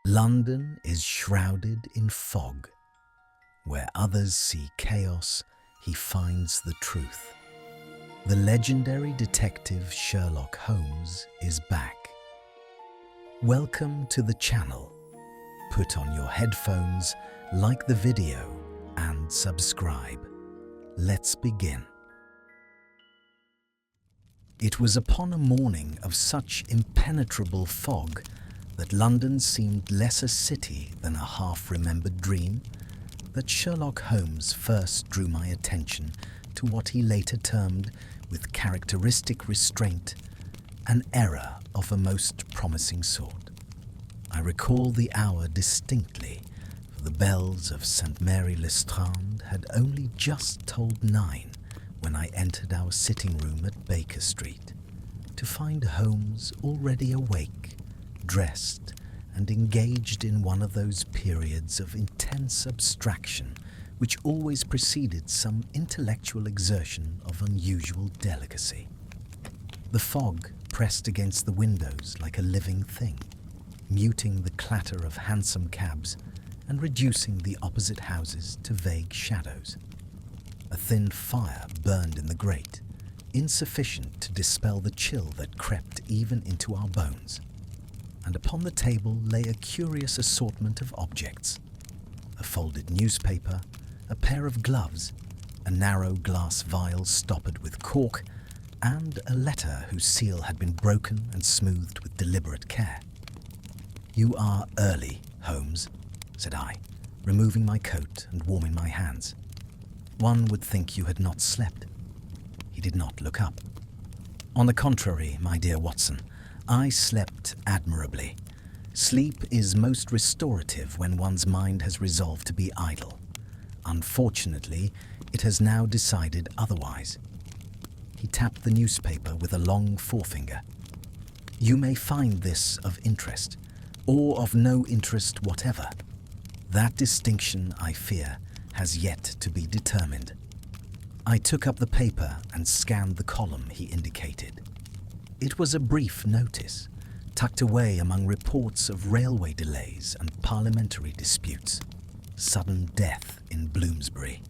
London is shrouded in fog. Where others see chaos, he finds the truth. The legendary detective Sherlock Holmes is back. Welcome to the channel. Put on your headphones, like the video, and subscribe. Let's begin. It was upon a morning of such impenetrable fog that London seemed less a city than a half-remembered dream, that Sherlock Holmes first drew my attention to what he later termed, with characteristic restraint, an error of a most promising sort. I recall the hour distinctly, for the bells of St. Mary le Strand had only just tolled 9 when I entered our sitting room at Baker Street, to find Holmes already awake, dressed, and engaged in one of those periods of intense abstraction which always preceded some intellectual exertion of unusual delicacy. The fog pressed against the windows like a living thing, muting the clatter of hansom cabs and reducing the opposite houses to vague shadows. A thin fire burned in the grate, insufficient to dispel the chill that crept even into our bones. And upon the table lay a curious assortment of objects: a folded newspaper, a pair of gloves, a narrow glass vial stoppered with cork, and a letter whose seal had been broken and smoothed with deliberate care. "You are early, Holmes," said I, removing my coat and warming my hands. "One would think you had not slept." He did not look up. "On the contrary, my dear Watson, I slept admirably. Sleep is most restorative when one's mind has resolved to be idle. Unfortunately, it has now decided otherwise." He tapped the newspaper with a long forefinger. "You may find this of interest, or of no interest whatever. That distinction, I fear, has yet to be determined." I took up the paper and scanned the column he indicated. It was a brief notice, tucked away among reports of railway delays and parliamentary disputes. Sudden death in Bloomsbury.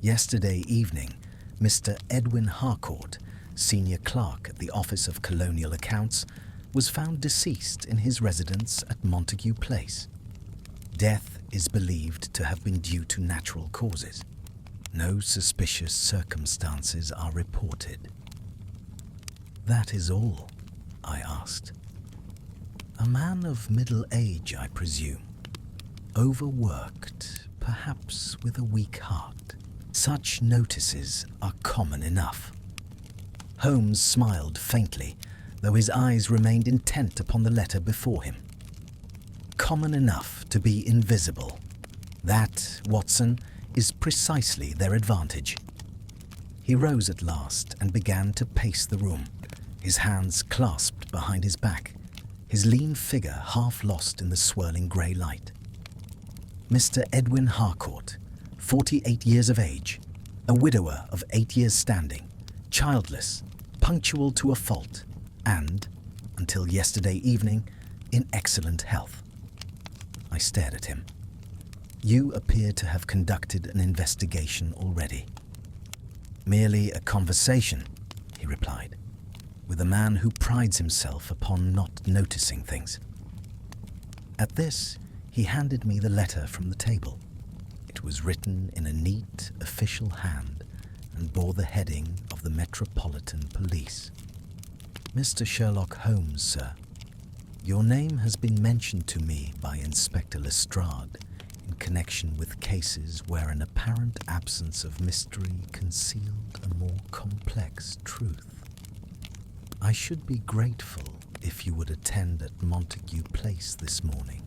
Yesterday evening, Mr. Edwin Harcourt, senior clerk at the Office of Colonial Accounts, was found deceased in his residence at Montague Place. Death is believed to have been due to natural causes. No suspicious circumstances are reported. "That is all?" I asked. "A man of middle age, I presume. Overworked, perhaps with a weak heart. Such notices are common enough." Holmes smiled faintly, though his eyes remained intent upon the letter before him. "Common enough to be invisible. That, Watson, is precisely their advantage." He rose at last and began to pace the room, his hands clasped behind his back, his lean figure half lost in the swirling grey light. "Mr. Edwin Harcourt, 48 years of age, a widower of 8 years' standing, childless, punctual to a fault, and, until yesterday evening, in excellent health." I stared at him. "You appear to have conducted an investigation already." "Merely a conversation," he replied, "with a man who prides himself upon not noticing things." At this, he handed me the letter from the table. It was written in a neat, official hand and bore the heading of the Metropolitan Police. "Mr. Sherlock Holmes, sir. Your name has been mentioned to me by Inspector Lestrade in connection with cases where an apparent absence of mystery concealed a more complex truth. I should be grateful if you would attend at Montague Place this morning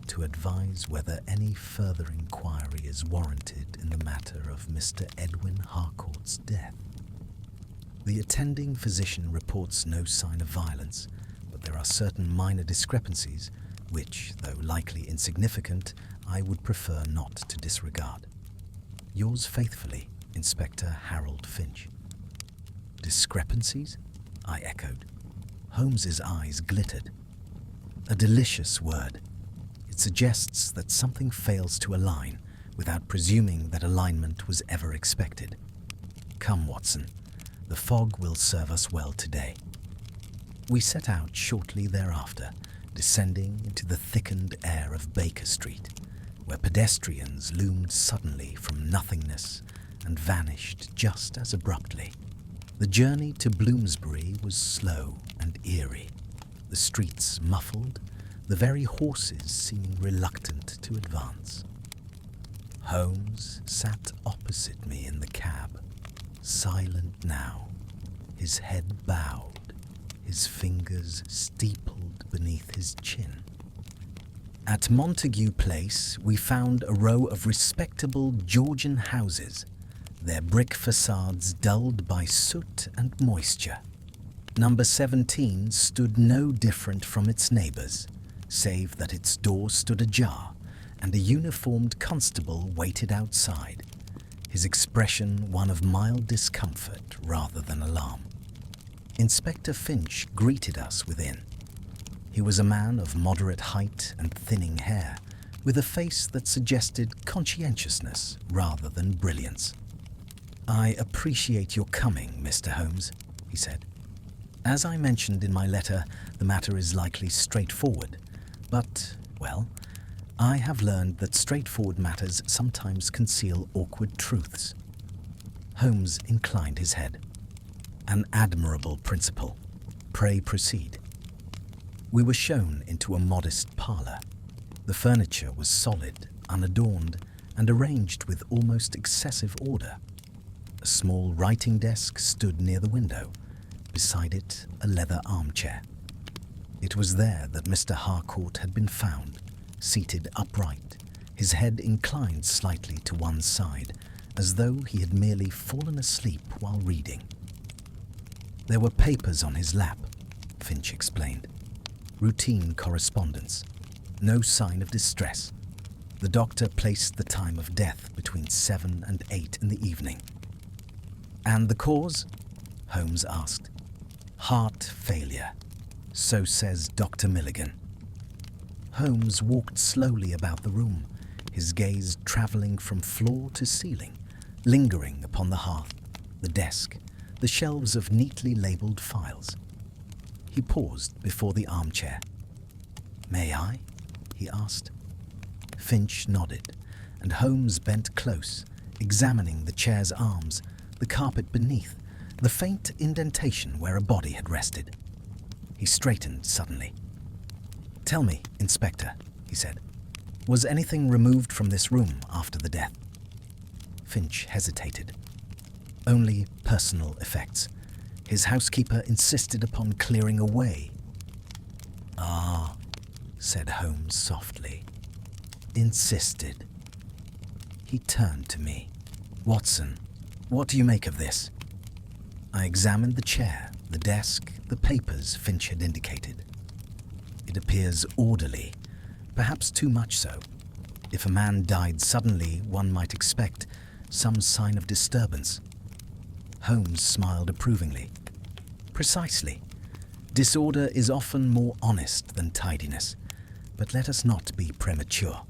to advise whether any further inquiry is warranted in the matter of Mr. Edwin Harcourt's death. The attending physician reports no sign of violence, but there are certain minor discrepancies which, though likely insignificant, I would prefer not to disregard. Yours faithfully, Inspector Harold Finch." "Discrepancies?" I echoed. Holmes's eyes glittered. "A delicious word," It suggests that something fails to align without presuming that alignment was ever expected. Come, Watson, the fog will serve us well today. We set out shortly thereafter, descending into the thickened air of Baker Street, where pedestrians loomed suddenly from nothingness and vanished just as abruptly. The journey to Bloomsbury was slow and eerie, the streets muffled, the very horses seeming reluctant to advance. Holmes sat opposite me in the cab, silent now, his head bowed, his fingers steepled beneath his chin. At Montague Place, we found a row of respectable Georgian houses, their brick facades dulled by soot and moisture. Number 17 stood no different from its neighbours, save that its door stood ajar and a uniformed constable waited outside, his expression one of mild discomfort rather than alarm. Inspector Finch greeted us within. He was a man of moderate height and thinning hair, with a face that suggested conscientiousness rather than brilliance. "I appreciate your coming, Mr. Holmes," he said. "As I mentioned in my letter, the matter is likely straightforward, but, well, I have learned that straightforward matters sometimes conceal awkward truths." Holmes inclined his head. "An admirable principle. Pray proceed." We were shown into a modest parlour. The furniture was solid, unadorned, and arranged with almost excessive order. A small writing desk stood near the window, beside it a leather armchair. It was there that Mr. Harcourt had been found, seated upright, his head inclined slightly to one side, as though he had merely fallen asleep while reading. "There were papers on his lap," Finch explained. "Routine correspondence. No sign of distress. The doctor placed the time of death between 7 and 8 in the evening." "And the cause?" Holmes asked. "Heart failure. So says Dr. Milligan." Holmes walked slowly about the room, his gaze travelling from floor to ceiling, lingering upon the hearth, the desk, the shelves of neatly labelled files. He paused before the armchair. "May I?" he asked. Finch nodded, and Holmes bent close, examining the chair's arms, the carpet beneath, the faint indentation where a body had rested. He straightened suddenly. "Tell me, Inspector," he said, "was anything removed from this room after the death?" Finch hesitated. "Only personal effects. His housekeeper insisted upon clearing away." "Ah," said Holmes softly. "Insisted." He turned to me. "Watson, what do you make of this?" I examined the chair, the desk, the papers Finch had indicated. "It appears orderly, perhaps too much so. If a man died suddenly, one might expect some sign of disturbance." Holmes smiled approvingly. "Precisely. Disorder is often more honest than tidiness, but let us not be premature."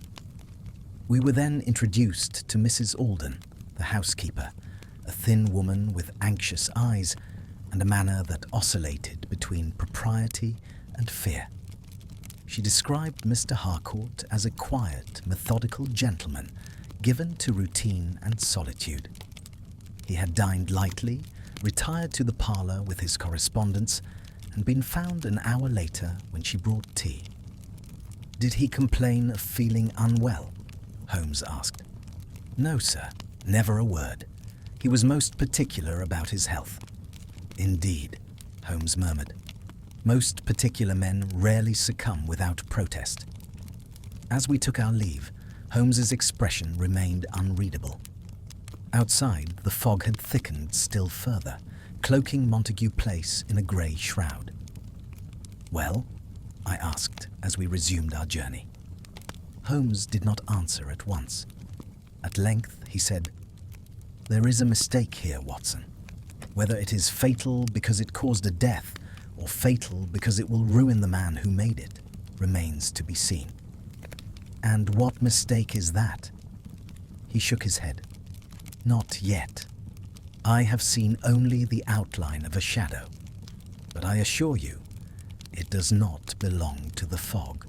We were then introduced to Mrs. Alden, the housekeeper, a thin woman with anxious eyes and a manner that oscillated between propriety and fear. She described Mr. Harcourt as a quiet, methodical gentleman given to routine and solitude. He had dined lightly, retired to the parlour with his correspondence, and been found an hour later when she brought tea. "Did he complain of feeling unwell?" Holmes asked. "No, sir, never a word. He was most particular about his health." "Indeed," Holmes murmured. "Most particular men rarely succumb without protest." As we took our leave, Holmes's expression remained unreadable. Outside, the fog had thickened still further, cloaking Montague Place in a grey shroud. "Well?" I asked as we resumed our journey. Holmes did not answer at once. At length he said, "There is a mistake here, Watson. Whether it is fatal because it caused a death or fatal because it will ruin the man who made it remains to be seen." And what mistake is that? He shook his head. Not yet. I have seen only the outline of a shadow, but I assure you, it does not belong to the fog.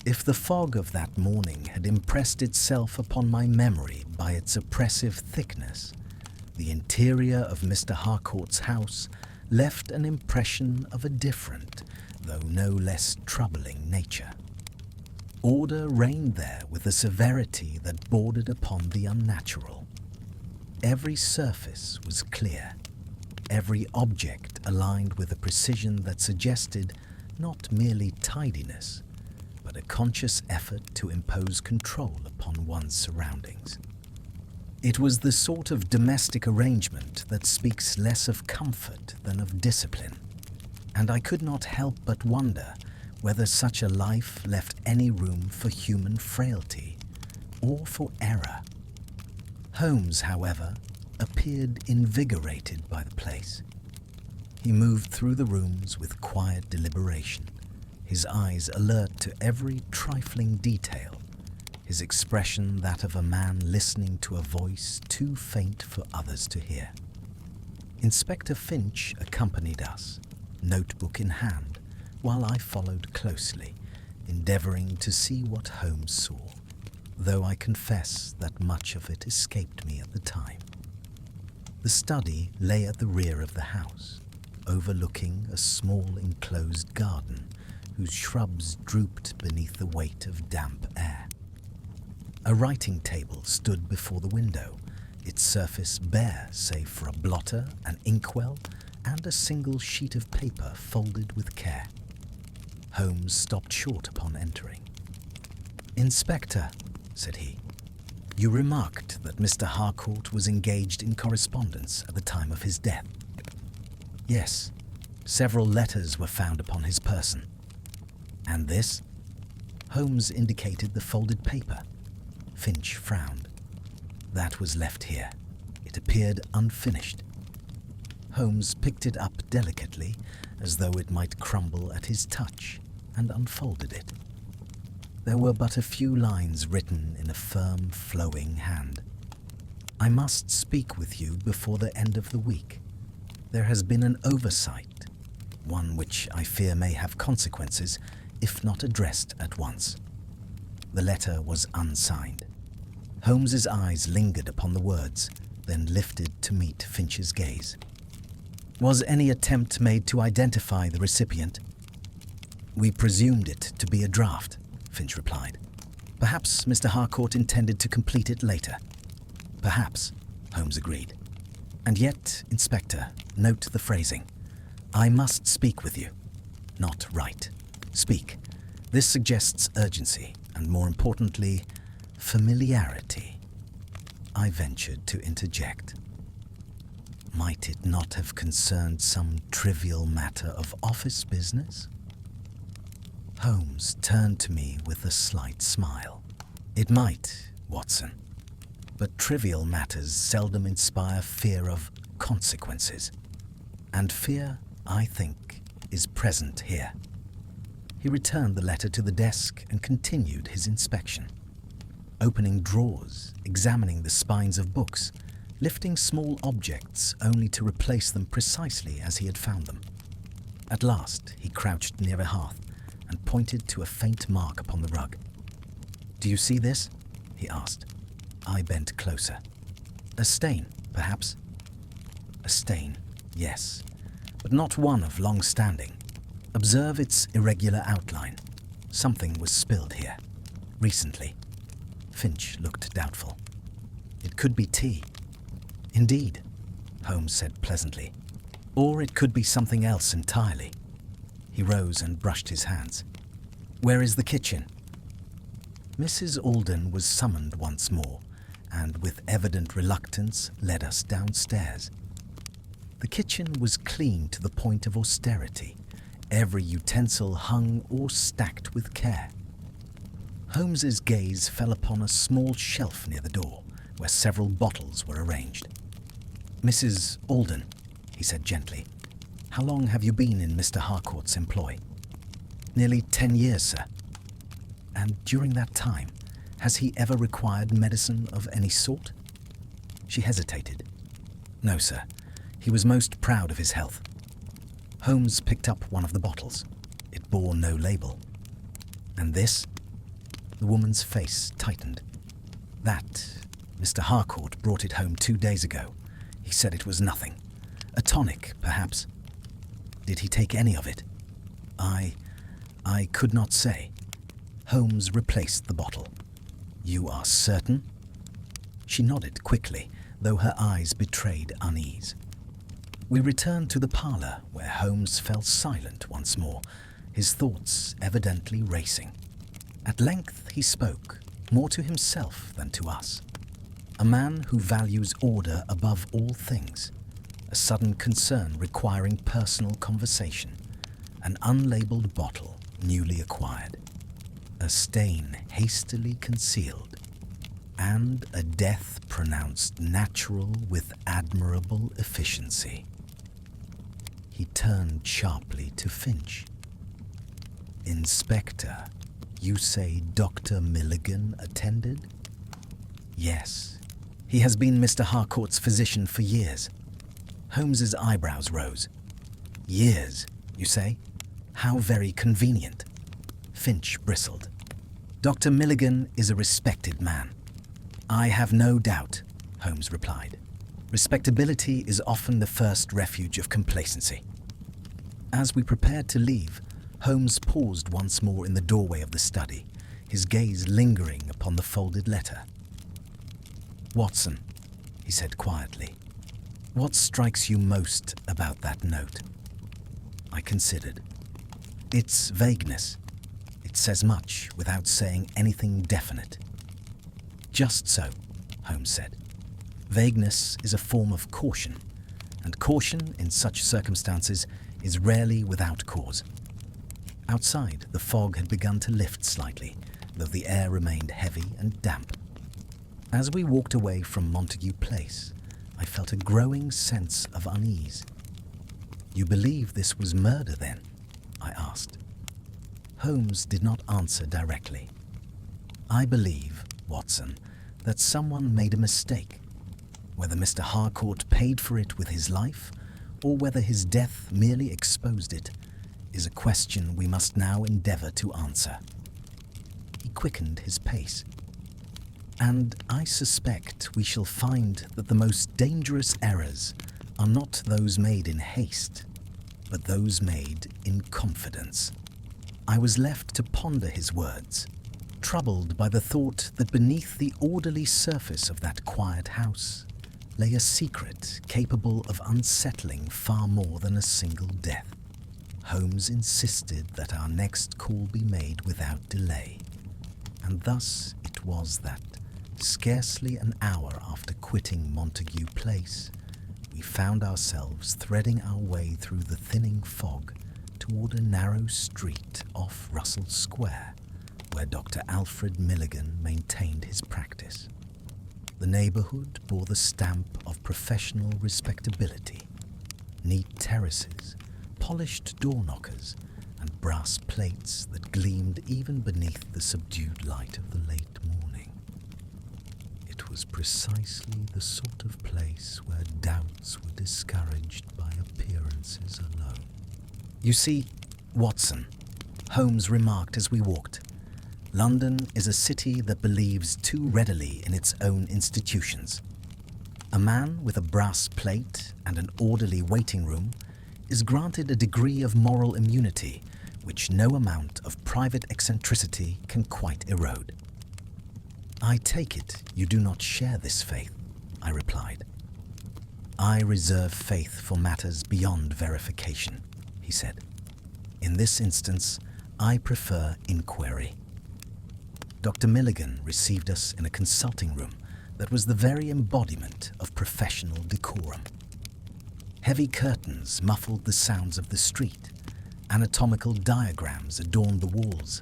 If the fog of that morning had impressed itself upon my memory by its oppressive thickness, the interior of Mr. Harcourt's house left an impression of a different, though no less troubling nature. Order reigned there with a severity that bordered upon the unnatural. Every surface was clear, every object aligned with a precision that suggested not merely tidiness, but a conscious effort to impose control upon one's surroundings. It was the sort of domestic arrangement that speaks less of comfort than of discipline, and I could not help but wonder whether such a life left any room for human frailty or for error. Holmes, however, appeared invigorated by the place. He moved through the rooms with quiet deliberation, his eyes alert to every trifling detail, his expression that of a man listening to a voice too faint for others to hear. Inspector Finch accompanied us, notebook in hand, while I followed closely, endeavouring to see what Holmes saw, though I confess that much of it escaped me at the time. The study lay at the rear of the house, overlooking a small enclosed garden whose shrubs drooped beneath the weight of damp air. A writing table stood before the window, its surface bare save for a blotter, an inkwell, and a single sheet of paper folded with care. Holmes stopped short upon entering. "Inspector," said he, "you remarked that Mr. Harcourt was engaged in correspondence at the time of his death." "Yes, several letters were found upon his person." "And this?" Holmes indicated the folded paper. Finch frowned. "That was left here. It appeared unfinished." Holmes picked it up delicately, as though it might crumble at his touch, and unfolded it. There were but a few lines written in a firm, flowing hand. "I must speak with you before the end of the week. There has been an oversight, one which I fear may have consequences if not addressed at once." The letter was unsigned. Holmes's eyes lingered upon the words, then lifted to meet Finch's gaze. "Was any attempt made to identify the recipient?" "We presumed it to be a draft," Finch replied. "Perhaps Mr. Harcourt intended to complete it later." "Perhaps," Holmes agreed. "And yet, Inspector, note the phrasing. I must speak with you. Not write. Speak. This suggests urgency, and more importantly, familiarity." I ventured to interject. "Might it not have concerned some trivial matter of office business?" Holmes turned to me with a slight smile. "It might, Watson, but trivial matters seldom inspire fear of consequences. And fear, I think, is present here." He returned the letter to the desk and continued his inspection, opening drawers, examining the spines of books, lifting small objects only to replace them precisely as he had found them. At last, he crouched near a hearth and pointed to a faint mark upon the rug. "Do you see this?" he asked. I bent closer. "A stain, perhaps?" "A stain, yes, but not one of long standing. Observe its irregular outline. Something was spilled here, recently." Finch looked doubtful. "It could be tea." "Indeed," Holmes said pleasantly. "Or it could be something else entirely." He rose and brushed his hands. "Where is the kitchen?" Mrs. Alden was summoned once more, and with evident reluctance led us downstairs. The kitchen was clean to the point of austerity, every utensil hung or stacked with care. Holmes's gaze fell upon a small shelf near the door, where several bottles were arranged. "Mrs. Alden," he said gently, "how long have you been in Mr. Harcourt's employ?" "Nearly 10 years, sir." And during that time, has he ever required medicine of any sort? She hesitated. No, sir. He was most proud of his health. Holmes picked up one of the bottles. It bore no label. And this? The woman's face tightened. That, Mr. Harcourt brought it home 2 days ago. He said it was nothing. A tonic, perhaps. Did he take any of it? I could not say. Holmes replaced the bottle. You are certain? She nodded quickly, though her eyes betrayed unease. We returned to the parlour, where Holmes fell silent once more, his thoughts evidently racing. At length he spoke, more to himself than to us. A man who values order above all things, a sudden concern requiring personal conversation, an unlabelled bottle newly acquired, a stain hastily concealed, and a death pronounced natural with admirable efficiency. He turned sharply to Finch. Inspector, you say Dr. Milligan attended? Yes. He has been Mr. Harcourt's physician for years. Holmes's eyebrows rose. Years, you say? How very convenient. Finch bristled. Dr. Milligan is a respected man. I have no doubt, Holmes replied. Respectability is often the first refuge of complacency. As we prepared to leave, Holmes paused once more in the doorway of the study, his gaze lingering upon the folded letter. Watson, he said quietly, what strikes you most about that note? I considered. Its vagueness. It says much without saying anything definite. Just so, Holmes said. Vagueness is a form of caution, and caution in such circumstances is rarely without cause. Outside, the fog had begun to lift slightly, though the air remained heavy and damp. As we walked away from Montague Place, I felt a growing sense of unease. You believe this was murder, then? I asked. Holmes did not answer directly. I believe, Watson, that someone made a mistake. Whether Mr. Harcourt paid for it with his life, or whether his death merely exposed it, is a question we must now endeavour to answer. He quickened his pace. And I suspect we shall find that the most dangerous errors are not those made in haste, but those made in confidence. I was left to ponder his words, troubled by the thought that beneath the orderly surface of that quiet house lay a secret capable of unsettling far more than a single death. Holmes insisted that our next call be made without delay, and thus it was that, scarcely an hour after quitting Montague Place, we found ourselves threading our way through the thinning fog toward a narrow street off Russell Square, where Dr. Alfred Milligan maintained his practice. The neighbourhood bore the stamp of professional respectability. Neat terraces, polished door knockers, and brass plates that gleamed even beneath the subdued light of the late morning. It was precisely the sort of place where doubts were discouraged by appearances alone. You see, Watson, Holmes remarked as we walked, London is a city that believes too readily in its own institutions. A man with a brass plate and an orderly waiting room is granted a degree of moral immunity which no amount of private eccentricity can quite erode. I take it you do not share this faith, I replied. I reserve faith for matters beyond verification, he said. In this instance, I prefer inquiry. Dr. Milligan received us in a consulting room that was the very embodiment of professional decorum. Heavy curtains muffled the sounds of the street. Anatomical diagrams adorned the walls.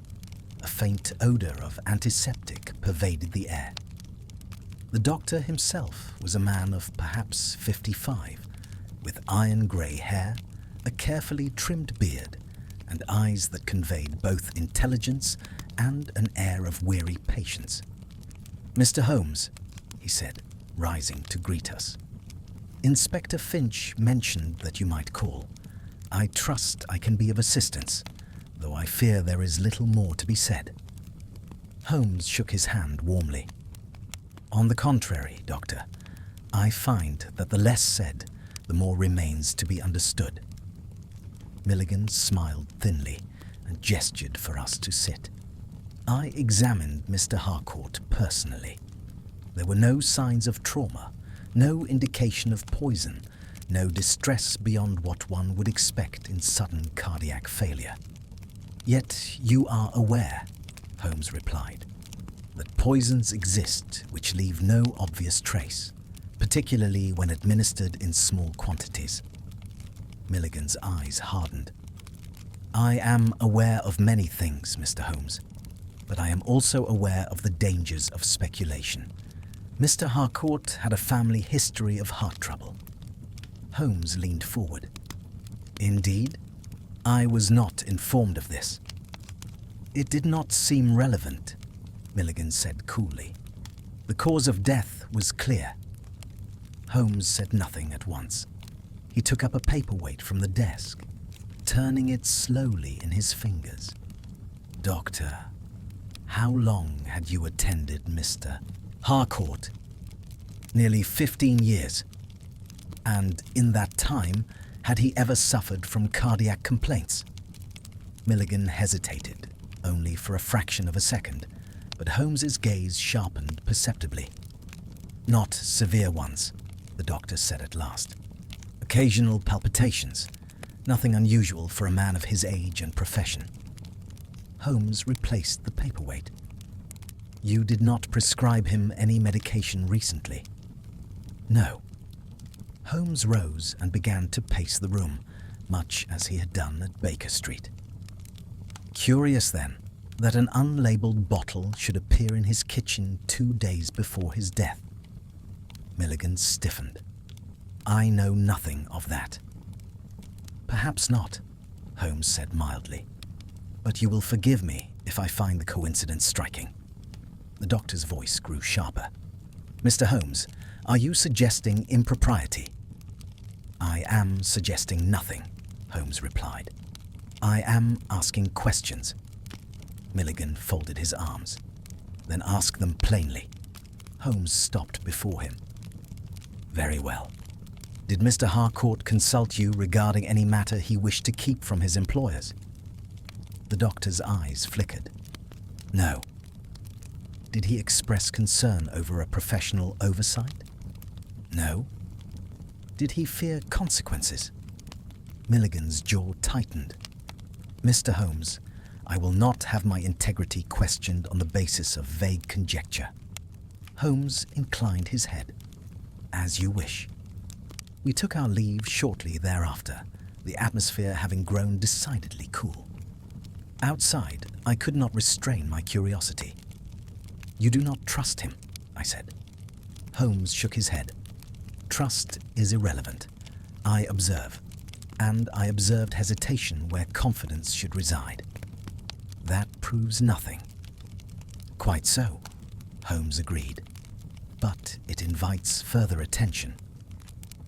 A faint odour of antiseptic pervaded the air. The doctor himself was a man of perhaps 55, with iron-grey hair, a carefully trimmed beard, and eyes that conveyed both intelligence and an air of weary patience. "Mr. Holmes," he said, rising to greet us. "Inspector Finch mentioned that you might call. I trust I can be of assistance, though I fear there is little more to be said." Holmes shook his hand warmly. "On the contrary, Doctor, I find that the less said, the more remains to be understood." Milligan smiled thinly and gestured for us to sit. "I examined Mr. Harcourt personally. There were no signs of trauma, no indication of poison, no distress beyond what one would expect in sudden cardiac failure. Yet you are aware," Holmes replied, "that poisons exist which leave no obvious trace, particularly when administered in small quantities." Milligan's eyes hardened. "I am aware of many things, Mr. Holmes, but I am also aware of the dangers of speculation. Mr. Harcourt had a family history of heart trouble." Holmes leaned forward. "Indeed? I was not informed of this." "It did not seem relevant," Milligan said coolly. "The cause of death was clear." Holmes said nothing at once. He took up a paperweight from the desk, turning it slowly in his fingers. "Doctor, how long had you attended Mr. Harcourt?" "Nearly 15 years. And in that time, had he ever suffered from cardiac complaints?" Milligan hesitated, only for a fraction of a second, but Holmes's gaze sharpened perceptibly. "Not severe ones," the doctor said at last. "Occasional palpitations, nothing unusual for a man of his age and profession." Holmes replaced the paperweight. "You did not prescribe him any medication recently?" "No." Holmes rose and began to pace the room, much as he had done at Baker Street. "Curious, then, that an unlabeled bottle should appear in his kitchen 2 days before his death." Milligan stiffened. "I know nothing of that." "Perhaps not," Holmes said mildly. "But you will forgive me if I find the coincidence striking." The doctor's voice grew sharper. "Mr. Holmes, are you suggesting impropriety?" "I am suggesting nothing," Holmes replied. "I am asking questions." Milligan folded his arms. "Then ask them plainly." Holmes stopped before him. "Very well. Did Mr. Harcourt consult you regarding any matter he wished to keep from his employers?" The doctor's eyes flickered. "No." "Did he express concern over a professional oversight?" "No." "Did he fear consequences?" Milligan's jaw tightened. "Mr. Holmes, I will not have my integrity questioned on the basis of vague conjecture." Holmes inclined his head. "As you wish." We took our leave shortly thereafter, the atmosphere having grown decidedly cool. Outside, I could not restrain my curiosity. "You do not trust him," I said. Holmes shook his head. "Trust is irrelevant. I observe, and I observed hesitation where confidence should reside. That proves nothing." "Quite so," Holmes agreed. "But it invites further attention."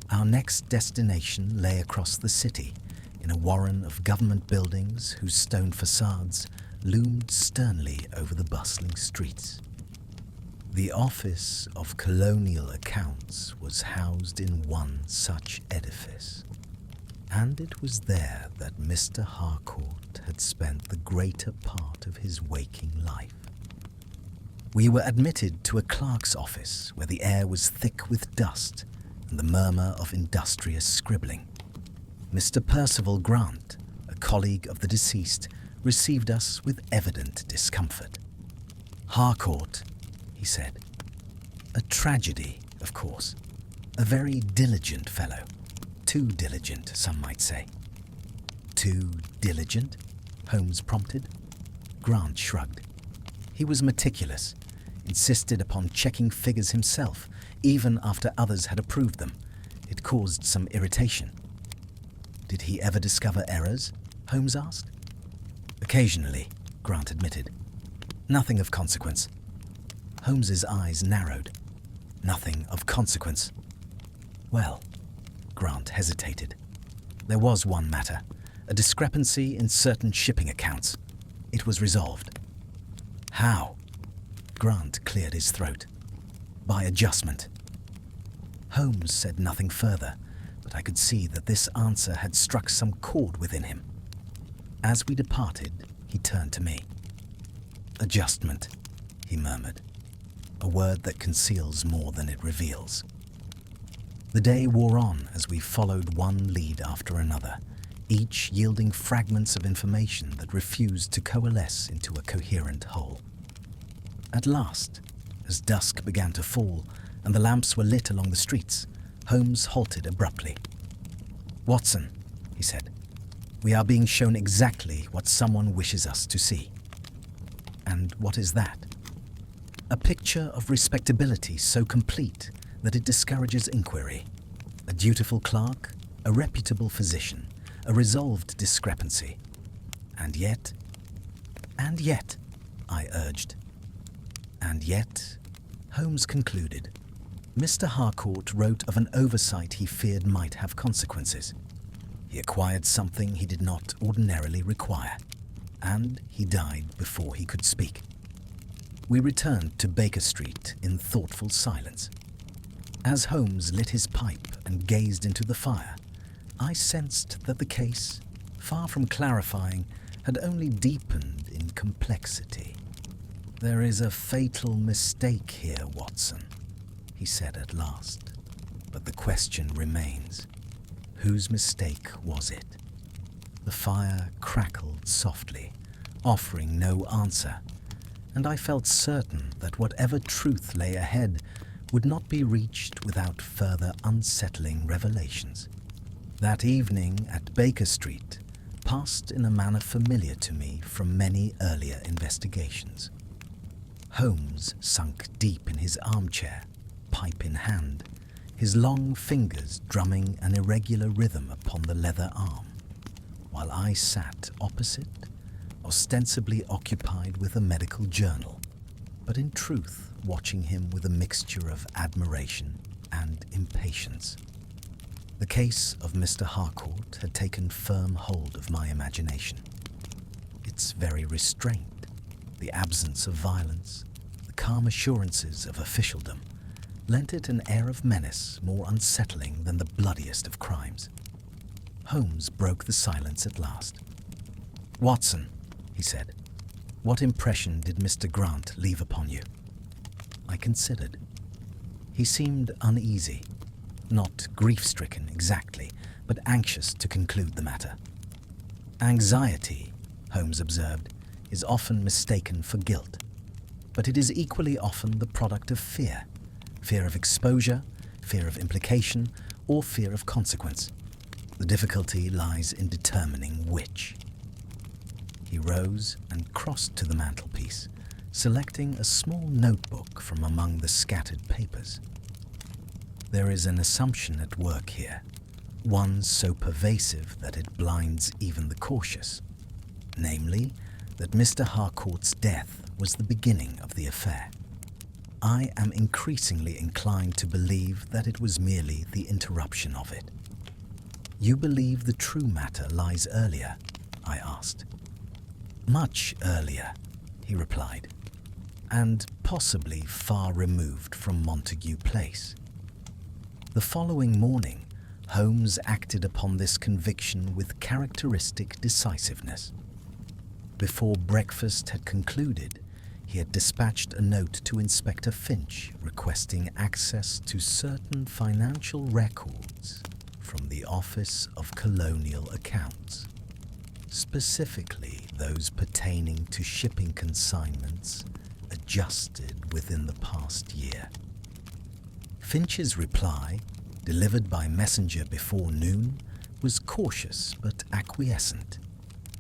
Our next destination lay across the city, in a warren of government buildings whose stone facades loomed sternly over the bustling streets. The Office of Colonial Accounts was housed in one such edifice, and it was there that Mr. Harcourt had spent the greater part of his waking life. We were admitted to a clerk's office where the air was thick with dust and the murmur of industrious scribbling. Mr. Percival Grant, a colleague of the deceased, received us with evident discomfort. "Harcourt," he said. "A tragedy, of course. A very diligent fellow. Too diligent, some might say." "Too diligent?" Holmes prompted. Grant shrugged. He was meticulous, insisted upon checking figures himself, even after others had approved them. It caused some irritation. "Did he ever discover errors?" Holmes asked. "Occasionally," Grant admitted. Nothing of consequence. Holmes's eyes narrowed. Nothing of consequence. Well, Grant hesitated. There was one matter, a discrepancy in certain shipping accounts. It was resolved. How? Grant cleared his throat. By adjustment. Holmes said nothing further, but I could see that this answer had struck some chord within him. As we departed, he turned to me. Adjustment, he murmured, a word that conceals more than it reveals. The day wore on as we followed one lead after another, each yielding fragments of information that refused to coalesce into a coherent whole. At last, as dusk began to fall and the lamps were lit along the streets, Holmes halted abruptly. "Watson," he said, "we are being shown exactly what someone wishes us to see." "And what is that?" "A picture of respectability so complete that it discourages inquiry. A dutiful clerk, a reputable physician, a resolved discrepancy. And yet, I urged. And yet, Holmes concluded, Mr. Harcourt wrote of an oversight he feared might have consequences. He acquired something he did not ordinarily require, and he died before he could speak. We returned to Baker Street in thoughtful silence. As Holmes lit his pipe and gazed into the fire, I sensed that the case, far from clarifying, had only deepened in complexity. "There is a fatal mistake here, Watson," he said at last. "But the question remains. Whose mistake was it?" The fire crackled softly, offering no answer, and I felt certain that whatever truth lay ahead would not be reached without further unsettling revelations. That evening at Baker Street passed in a manner familiar to me from many earlier investigations. Holmes sunk deep in his armchair, pipe in hand, his long fingers drumming an irregular rhythm upon the leather arm, while I sat opposite, ostensibly occupied with a medical journal, but in truth watching him with a mixture of admiration and impatience. The case of Mr. Harcourt had taken firm hold of my imagination. Its very restraint, the absence of violence, the calm assurances of officialdom, lent it an air of menace more unsettling than the bloodiest of crimes. Holmes broke the silence at last. "Watson," he said, "what impression did Mr. Grant leave upon you?" I considered. He seemed uneasy, not grief-stricken exactly, but anxious to conclude the matter. "Anxiety," Holmes observed, "is often mistaken for guilt, but it is equally often the product of fear. Fear of exposure, fear of implication, or fear of consequence. The difficulty lies in determining which." He rose and crossed to the mantelpiece, selecting a small notebook from among the scattered papers. "There is an assumption at work here, one so pervasive that it blinds even the cautious, namely, that Mr. Harcourt's death was the beginning of the affair. I am increasingly inclined to believe that it was merely the interruption of it." "You believe the true matter lies earlier?" I asked. "Much earlier," he replied, "and possibly far removed from Montague Place." The following morning, Holmes acted upon this conviction with characteristic decisiveness. Before breakfast had concluded, he had dispatched a note to Inspector Finch requesting access to certain financial records from the Office of Colonial Accounts, specifically those pertaining to shipping consignments adjusted within the past year. Finch's reply, delivered by messenger before noon, was cautious but acquiescent.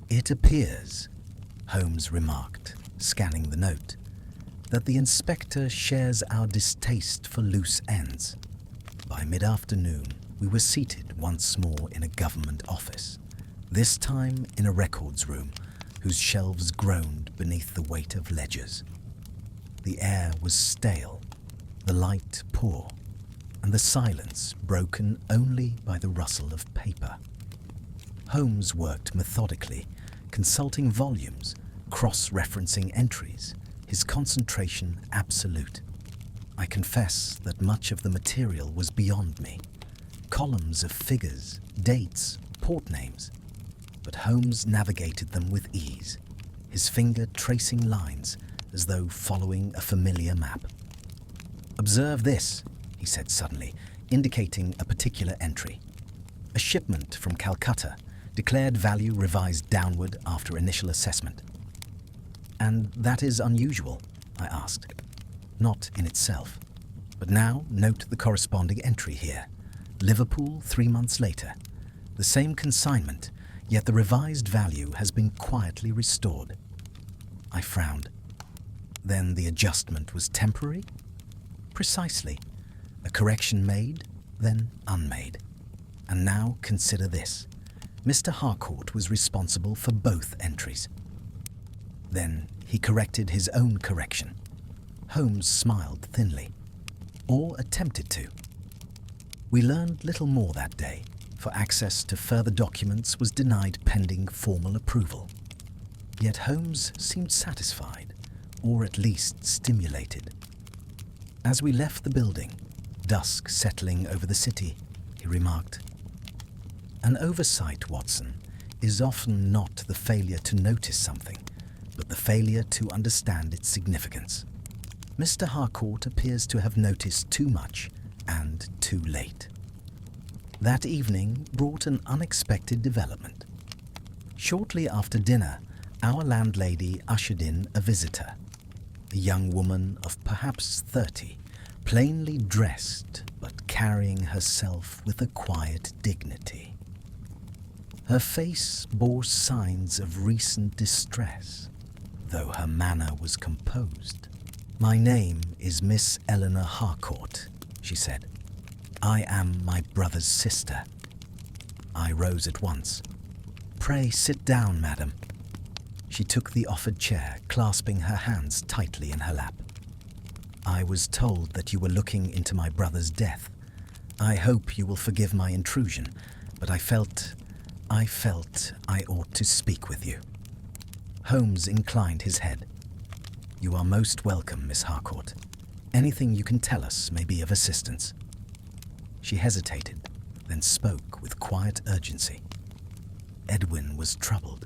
"It appears," Holmes remarked, scanning the note, "that the inspector shares our distaste for loose ends." By mid-afternoon, we were seated once more in a government office, this time in a records room whose shelves groaned beneath the weight of ledgers. The air was stale, the light poor, and the silence broken only by the rustle of paper. Holmes worked methodically, consulting volumes, cross-referencing entries, his concentration absolute. I confess that much of the material was beyond me. Columns of figures, dates, port names. But Holmes navigated them with ease, his finger tracing lines as though following a familiar map. "Observe this," he said suddenly, indicating a particular entry. "A shipment from Calcutta, declared value revised downward after initial assessment." "And that is unusual?" I asked. "Not in itself. But now note the corresponding entry here. Liverpool 3 months later. The same consignment, yet the revised value has been quietly restored." I frowned. "Then the adjustment was temporary?" "Precisely. A correction made, then unmade. And now consider this. Mr. Harcourt was responsible for both entries." "Then he corrected his own correction." Holmes smiled thinly. "Or attempted to." We learned little more that day, for access to further documents was denied pending formal approval. Yet Holmes seemed satisfied, or at least stimulated. As we left the building, dusk settling over the city, he remarked, "An oversight, Watson, is often not the failure to notice something, but the failure to understand its significance. Mr. Harcourt appears to have noticed too much and too late." That evening brought an unexpected development. Shortly after dinner, our landlady ushered in a visitor, a young woman of perhaps 30, plainly dressed but carrying herself with a quiet dignity. Her face bore signs of recent distress, though her manner was composed. "My name is Miss Eleanor Harcourt," she said. "I am my brother's sister." I rose at once. "Pray sit down, madam." She took the offered chair, clasping her hands tightly in her lap. "I was told that you were looking into my brother's death. I hope you will forgive my intrusion, but I felt I ought to speak with you." Holmes inclined his head. "You are most welcome, Miss Harcourt. Anything you can tell us may be of assistance." She hesitated, then spoke with quiet urgency. Edwin was troubled.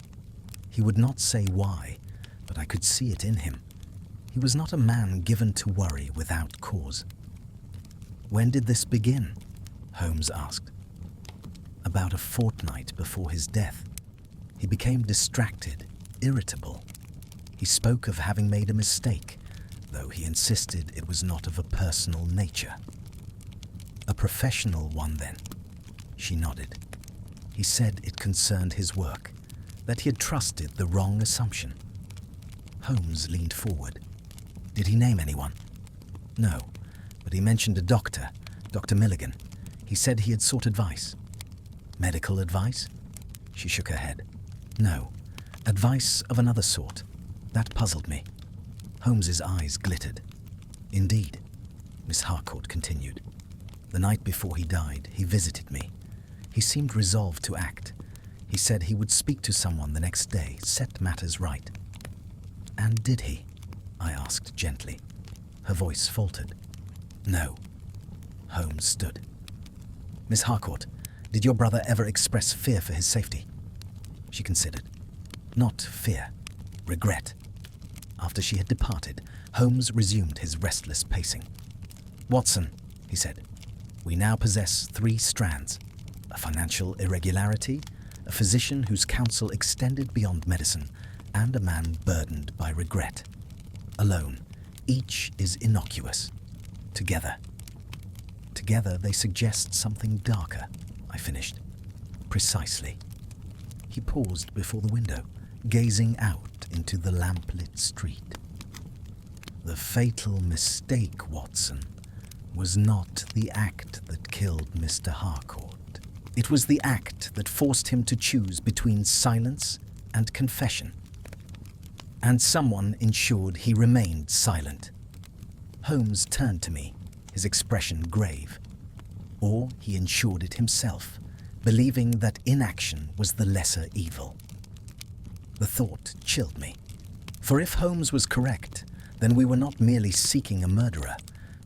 He would not say why, but I could see it in him. He was not a man given to worry without cause. "When did this begin?" Holmes asked. "About a fortnight before his death. He became distracted, irritable. He spoke of having made a mistake, though he insisted it was not of a personal nature." "A professional one, then?" She nodded. "He said it concerned his work, that he had trusted the wrong assumption." Holmes leaned forward. "Did he name anyone?" "No, but he mentioned a doctor, Dr. Milligan. He said he had sought advice." "Medical advice?" She shook her head. "No, advice of another sort. That puzzled me." Holmes's eyes glittered. "Indeed," Miss Harcourt continued. "The night before he died, he visited me. He seemed resolved to act. He said he would speak to someone the next day, set matters right." "And did he?" I asked gently. Her voice faltered. "No." Holmes stood. "Miss Harcourt, did your brother ever express fear for his safety?" She considered. "Not fear, regret." After she had departed, Holmes resumed his restless pacing. "Watson," he said, "we now possess 3 strands: a financial irregularity, a physician whose counsel extended beyond medicine, and a man burdened by regret. Alone, each is innocuous. Together they suggest something darker," I finished. "Precisely." He paused before the window, gazing out into the lamplit street. "The fatal mistake, Watson, was not the act that killed Mr. Harcourt. It was the act that forced him to choose between silence and confession. and someone ensured he remained silent. Holmes turned to me, his expression grave. Or he ensured it himself, believing that inaction was the lesser evil. The thought chilled me. For if Holmes was correct, then we were not merely seeking a murderer,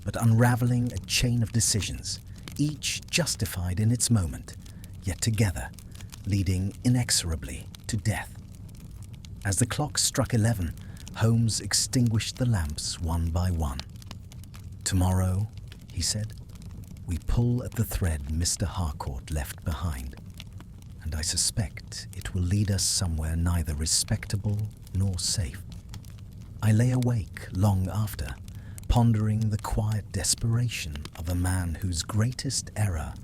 but unraveling a chain of decisions, each justified in its moment, yet together, leading inexorably to death. As the clock struck 11, Holmes extinguished the lamps one by one. "Tomorrow," he said, "we pull at the thread Mr. Harcourt left behind, and I suspect it will lead us somewhere neither respectable nor safe." I lay awake long after, pondering the quiet desperation of a man whose greatest error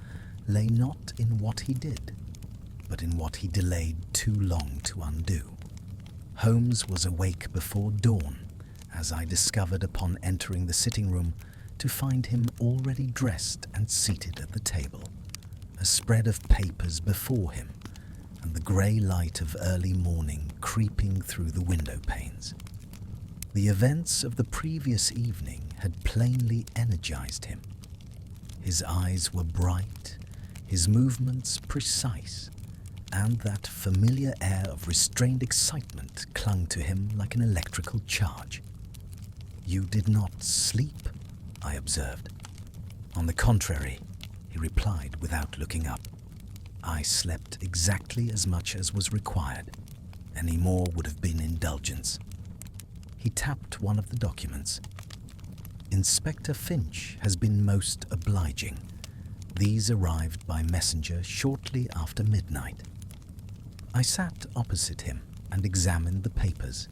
lay not in what he did, but in what he delayed too long to undo. Holmes was awake before dawn, as I discovered upon entering the sitting room to find him already dressed and seated at the table, a spread of papers before him, and the grey light of early morning creeping through the window panes. The events of the previous evening had plainly energized him. His eyes were bright, his movements precise, and that familiar air of restrained excitement clung to him like an electrical charge. "You did not sleep?" I observed. "On the contrary," he replied without looking up. "I slept exactly as much as was required. Any more would have been indulgence." He tapped one of the documents. "Inspector Finch has been most obliging. These arrived by messenger shortly after midnight." I sat opposite him and examined the papers.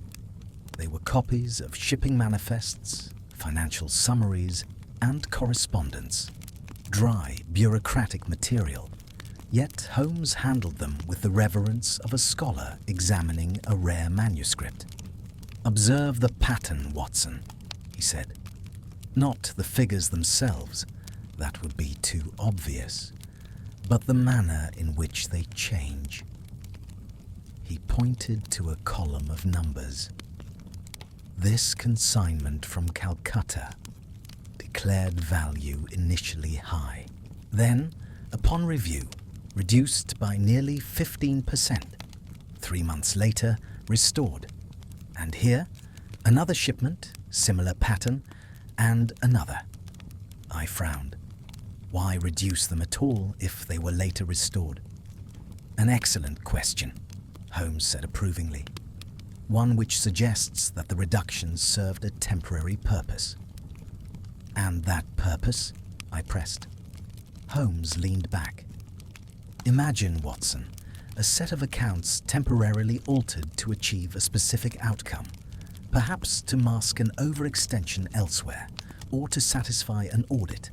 They were copies of shipping manifests, financial summaries, and correspondence. Dry, bureaucratic material, yet Holmes handled them with the reverence of a scholar examining a rare manuscript. "Observe the pattern, Watson," he said. "Not the figures themselves, that would be too obvious, but the manner in which they change." He pointed to a column of numbers. "This consignment from Calcutta, declared value initially high, then, upon review, reduced by nearly 15%. 3 months later, restored. And here, another shipment, similar pattern, and another." I frowned. Why reduce them at all if they were later restored? "An excellent question," Holmes said approvingly. "One which suggests that the reductions served a temporary purpose." "And that purpose?" I pressed. Holmes leaned back. "Imagine, Watson, a set of accounts temporarily altered to achieve a specific outcome, perhaps to mask an overextension elsewhere, or to satisfy an audit.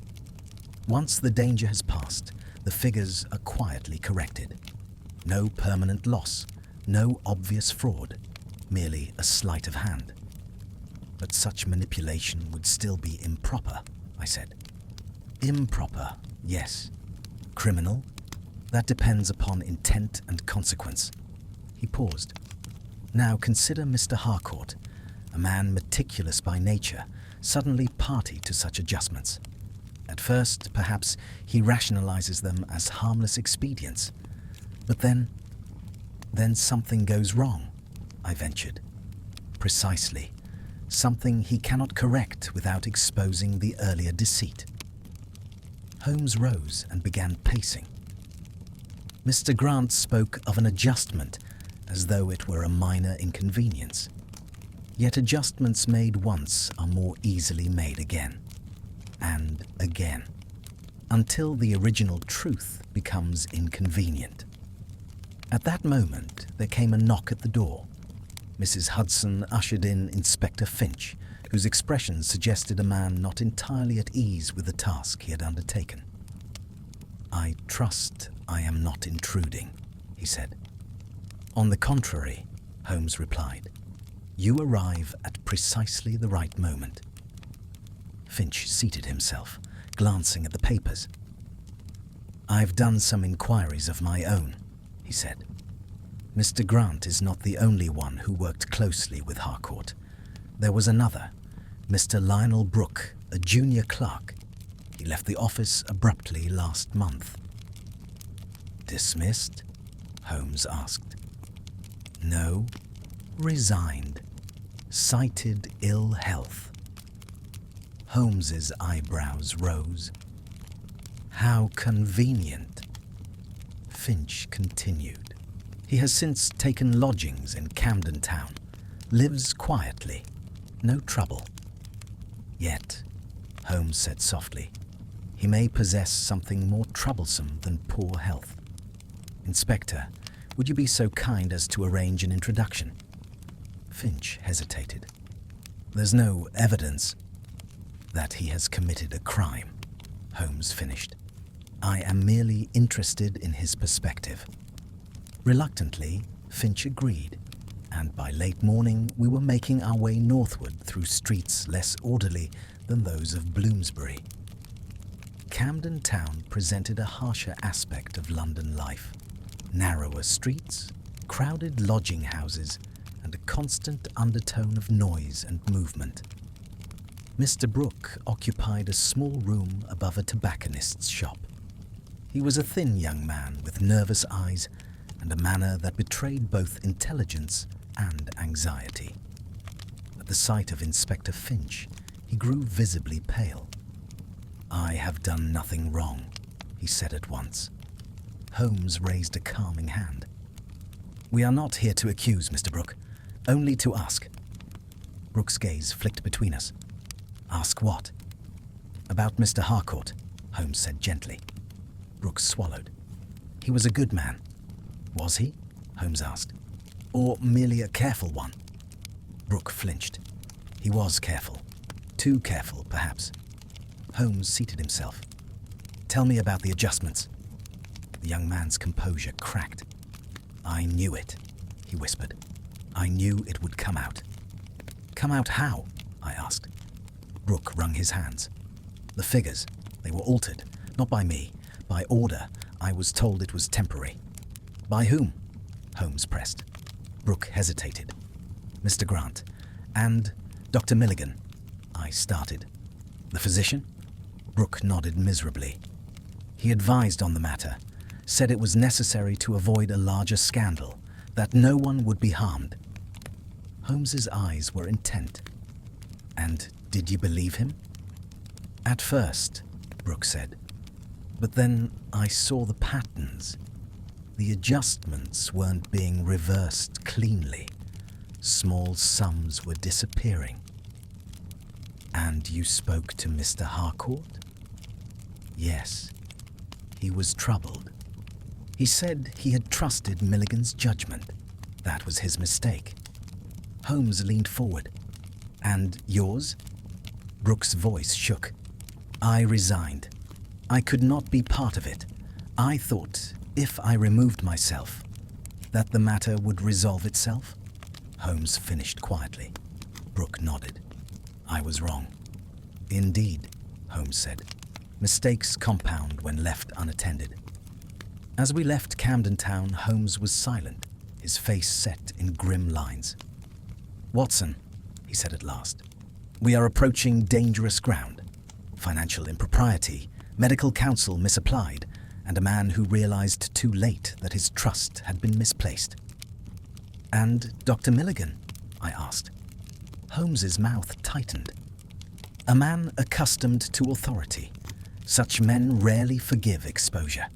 Once the danger has passed, the figures are quietly corrected. No permanent loss, no obvious fraud, merely a sleight of hand." "But such manipulation would still be improper," I said. "Improper, yes. Criminal? That depends upon intent and consequence." He paused. "Now consider Mr. Harcourt, a man meticulous by nature, suddenly party to such adjustments. At first, perhaps, he rationalizes them as harmless expedients. But then something goes wrong," I ventured. "Precisely. Something he cannot correct without exposing the earlier deceit." Holmes rose and began pacing. "Mr. Grant spoke of an adjustment as though it were a minor inconvenience. Yet adjustments made once are more easily made again, and again, until the original truth becomes inconvenient." At that moment, there came a knock at the door. Mrs. Hudson ushered in Inspector Finch, whose expression suggested a man not entirely at ease with the task he had undertaken. "I trust I am not intruding," he said. "On the contrary," Holmes replied. "You arrive at precisely the right moment." Finch seated himself, glancing at the papers. "I've done some inquiries of my own," he said. Mr. Grant is not the only one who worked closely with Harcourt. There was another, Mr. Lionel Brooke, a junior clerk. He left the office abruptly last month. Dismissed? Holmes asked. No, resigned. Cited ill health. Holmes's eyebrows rose. How convenient. Finch continued. He has since taken lodgings in Camden Town. Lives quietly. No trouble. Yet, Holmes said softly, he may possess something more troublesome than poor health. Inspector, would you be so kind as to arrange an introduction? Finch hesitated. There's no evidence that he has committed a crime, Holmes finished. I am merely interested in his perspective. Reluctantly, Finch agreed, and by late morning we were making our way northward through streets less orderly than those of Bloomsbury. Camden Town presented a harsher aspect of London life. Narrower streets, crowded lodging houses, and a constant undertone of noise and movement. Mr. Brooke occupied a small room above a tobacconist's shop. He was a thin young man with nervous eyes and a manner that betrayed both intelligence and anxiety. At the sight of Inspector Finch, he grew visibly pale. I have done nothing wrong, he said at once. Holmes raised a calming hand. We are not here to accuse, Mr. Brooke, only to ask. Brooke's gaze flicked between us. Ask what? About Mr. Harcourt, Holmes said gently. Brooke swallowed. He was a good man. Was he? Holmes asked. Or merely a careful one? Brooke flinched. He was careful. Too careful, perhaps. Holmes seated himself. Tell me about the adjustments. The young man's composure cracked. I knew it, he whispered. I knew it would come out. Come out how? I asked. Brooke wrung his hands. The figures, they were altered, not by me. By order, I was told it was temporary. By whom? Holmes pressed. Brooke hesitated. Mr. Grant. And Dr. Milligan. I started. The physician? Brooke nodded miserably. He advised on the matter, said it was necessary to avoid a larger scandal, that no one would be harmed. Holmes's eyes were intent. And did you believe him? At first, Brooke said. But then I saw the patterns. The adjustments weren't being reversed cleanly. Small sums were disappearing. And you spoke to Mr. Harcourt? Yes. He was troubled. He said he had trusted Milligan's judgment. That was his mistake. Holmes leaned forward. And yours? Brooke's voice shook. I resigned. I could not be part of it. I thought, if I removed myself, that the matter would resolve itself. Holmes finished quietly. Brooke nodded. I was wrong. Indeed, Holmes said. Mistakes compound when left unattended. As we left Camden Town, Holmes was silent, his face set in grim lines. Watson, he said at last, we are approaching dangerous ground. Financial impropriety, medical counsel misapplied, and a man who realized too late that his trust had been misplaced. And Dr. Milligan? I asked. Holmes's mouth tightened. A man accustomed to authority. Such men rarely forgive exposure.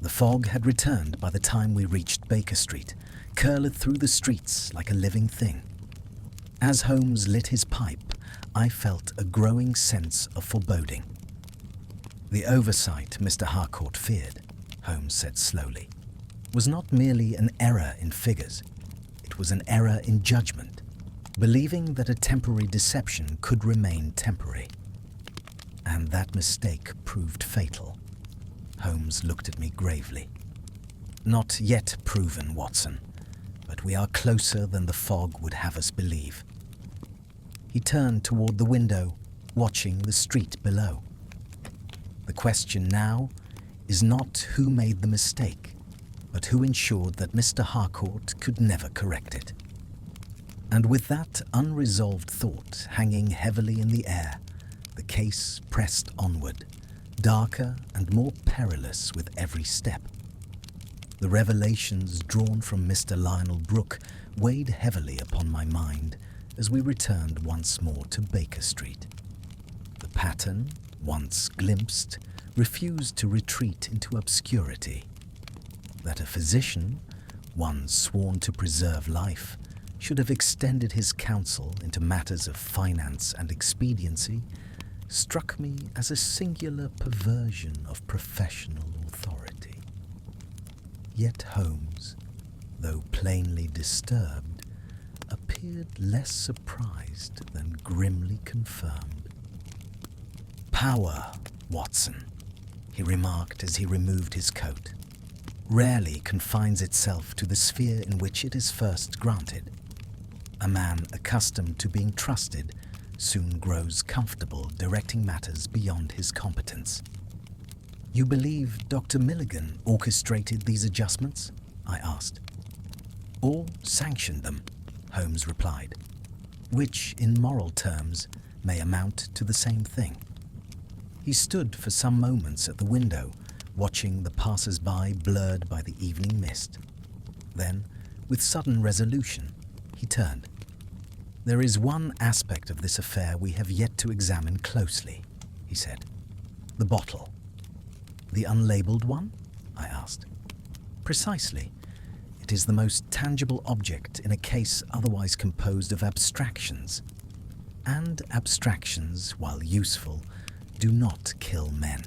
The fog had returned by the time we reached Baker Street, curled through the streets like a living thing. As Holmes lit his pipe, I felt a growing sense of foreboding. The oversight Mr. Harcourt feared, Holmes said slowly, was not merely an error in figures. It was an error in judgment, believing that a temporary deception could remain temporary. And that mistake proved fatal. Holmes looked at me gravely. Not yet proven, Watson, but we are closer than the fog would have us believe. He turned toward the window, watching the street below. The question now is not who made the mistake, but but who ensured that Mr. Harcourt could never correct it. And with that unresolved thought hanging heavily in the air, the case pressed onward, darker and more perilous with every step. The revelations drawn from Mr. Lionel Brooke weighed heavily upon my mind as we returned once more to Baker Street. The pattern, once glimpsed, refused to retreat into obscurity. That a physician, one sworn to preserve life, should have extended his counsel into matters of finance and expediency struck me as a singular perversion of professional authority. Yet Holmes, though plainly disturbed, appeared less surprised than grimly confirmed. "Power, Watson," he remarked as he removed his coat, "rarely confines itself to the sphere in which it is first granted. A man accustomed to being trusted soon grows comfortable directing matters beyond his competence." "You believe Dr. Milligan orchestrated these adjustments?" I asked. "Or sanctioned them," Holmes replied, "which, in moral terms, may amount to the same thing." He stood for some moments at the window, watching the passers-by blurred by the evening mist. Then, with sudden resolution, he turned. "There is one aspect of this affair we have yet to examine closely," he said. "The bottle." "The unlabeled one?" I asked. "Precisely. It is the most tangible object in a case otherwise composed of abstractions. And abstractions, while useful, do not kill men.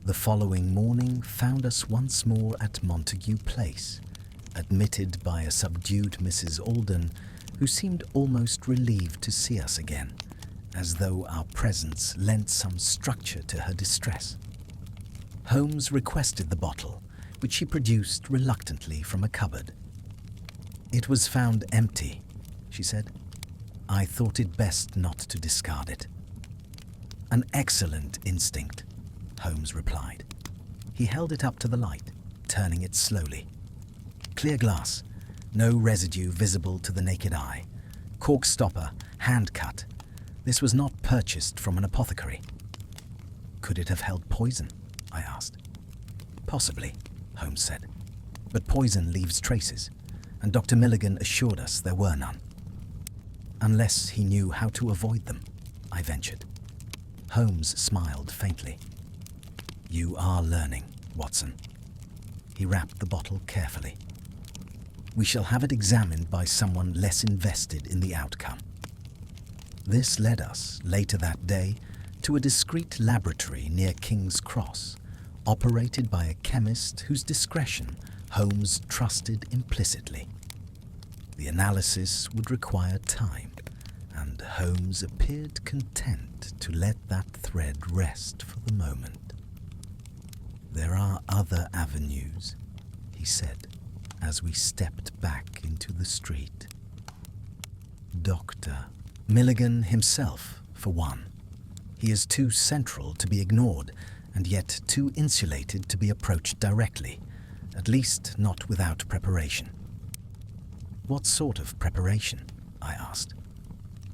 The following morning found us once more at Montague Place, admitted by a subdued Mrs. Alden, who seemed almost relieved to see us again, as though our presence lent some structure to her distress. Holmes requested the bottle, which she produced reluctantly from a cupboard. "It was found empty," she said. "I thought it best not to discard it." "An excellent instinct," Holmes replied. He held it up to the light, turning it slowly. "Clear glass, no residue visible to the naked eye. Cork stopper, hand cut. This was not purchased from an apothecary." "Could it have held poison?" I asked. "Possibly," Holmes said. "But poison leaves traces, and Dr. Milligan assured us there were none." "Unless he knew how to avoid them," I ventured. Holmes smiled faintly. "You are learning, Watson." He wrapped the bottle carefully. "We shall have it examined by someone less invested in the outcome." This led us, later that day, to a discreet laboratory near King's Cross, operated by a chemist whose discretion Holmes trusted implicitly. The analysis would require time, and Holmes appeared content to let that thread rest for the moment. "There are other avenues," he said, as we stepped back into the street. Dr. Milligan himself, for one. He is too central to be ignored, and yet too insulated to be approached directly, at least not without preparation. "What sort of preparation?" I asked.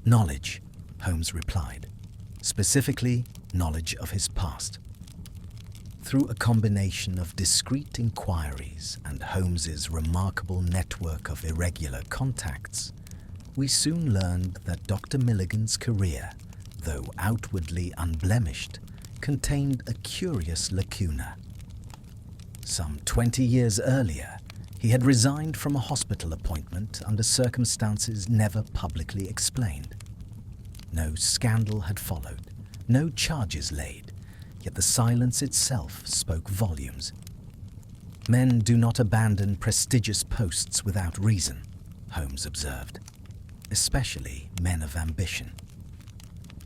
"Knowledge," Holmes replied. "Specifically, knowledge of his past." Through a combination of discreet inquiries and Holmes's remarkable network of irregular contacts, we soon learned that Dr. Milligan's career, though outwardly unblemished, contained a curious lacuna. Some 20 years earlier, he had resigned from a hospital appointment under circumstances never publicly explained. No scandal had followed, no charges laid, yet the silence itself spoke volumes. "Men do not abandon prestigious posts without reason," Holmes observed, "especially men of ambition."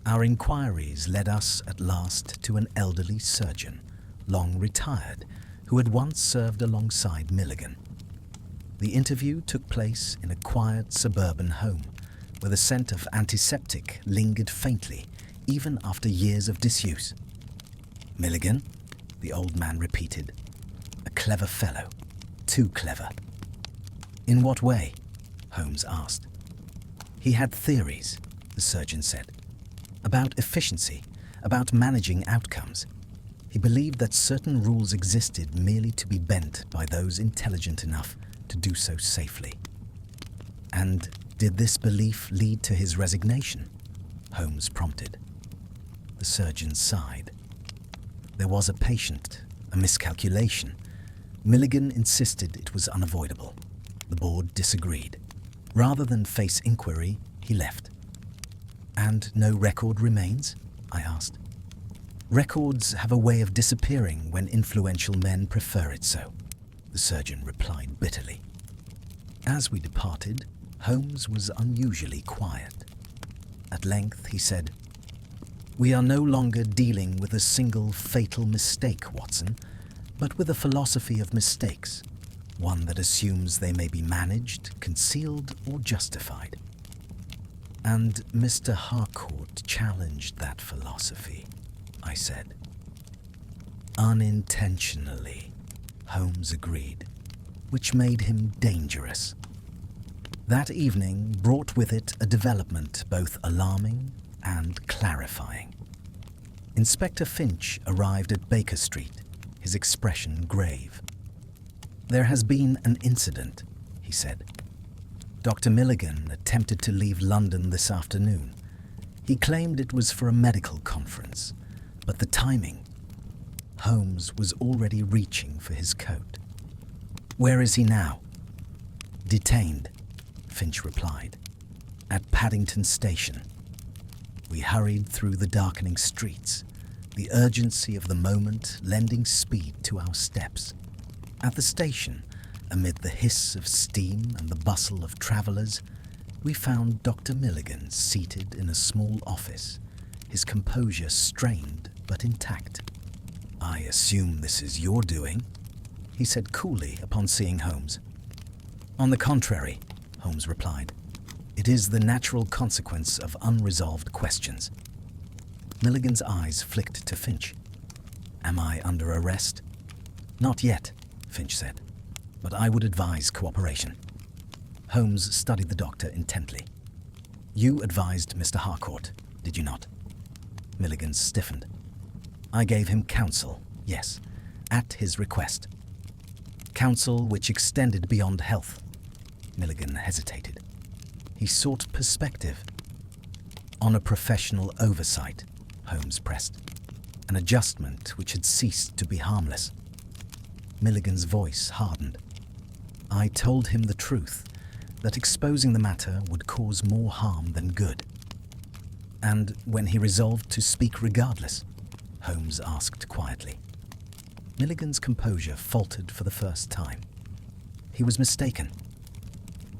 Our inquiries led us at last to an elderly surgeon, long retired, who had once served alongside Milligan. The interview took place in a quiet suburban home, where the scent of antiseptic lingered faintly, even after years of disuse. "Milligan?" the old man repeated. "A clever fellow. too clever. In what way? Holmes asked. He had theories, the surgeon said, about efficiency, about managing outcomes. He believed that certain rules existed merely to be bent by those intelligent enough to do so safely. And did this belief lead to his resignation? Holmes prompted. The surgeon sighed. There was a patient, a miscalculation. Milligan insisted it was unavoidable. The board disagreed. Rather than face inquiry, he left. And no record remains? I asked. Records have a way of disappearing when influential men prefer it so, the surgeon replied bitterly. As we departed, Holmes was unusually quiet. At length he said, "We are no longer dealing with a single fatal mistake, Watson, but with a philosophy of mistakes, one that assumes they may be managed, concealed, or justified." And Mr. Harcourt challenged that philosophy, I said. Unintentionally, Holmes agreed, which made him dangerous. That evening brought with it a development both alarming and clarifying. Inspector Finch arrived at Baker Street, his expression grave. "There has been an incident," he said. "Dr. Milligan attempted to leave London this afternoon. He claimed it was for a medical conference, but the timing..." Holmes was already reaching for his coat. "Where is he now?" "Detained," Finch replied, "at Paddington Station." We hurried through the darkening streets, the urgency of the moment lending speed to our steps. At the station, amid the hiss of steam and the bustle of travellers, we found Dr. Milligan seated in a small office, his composure strained but intact. "I assume this is your doing," he said coolly upon seeing Holmes. "On the contrary," Holmes replied, "it is the natural consequence of unresolved questions." Milligan's eyes flicked to Finch. "Am I under arrest?" "Not yet," Finch said, "but I would advise cooperation." Holmes studied the doctor intently. "You advised Mr. Harcourt, did you not?" Milligan stiffened. "I gave him counsel, yes, at his request." "Counsel which extended beyond health." Milligan hesitated. He sought perspective. "On a professional oversight," Holmes pressed. "An adjustment which had ceased to be harmless." Milligan's voice hardened. "I told him the truth, that exposing the matter would cause more harm than good." "And when he resolved to speak regardless?" Holmes asked quietly. Milligan's composure faltered for the first time. "He was mistaken."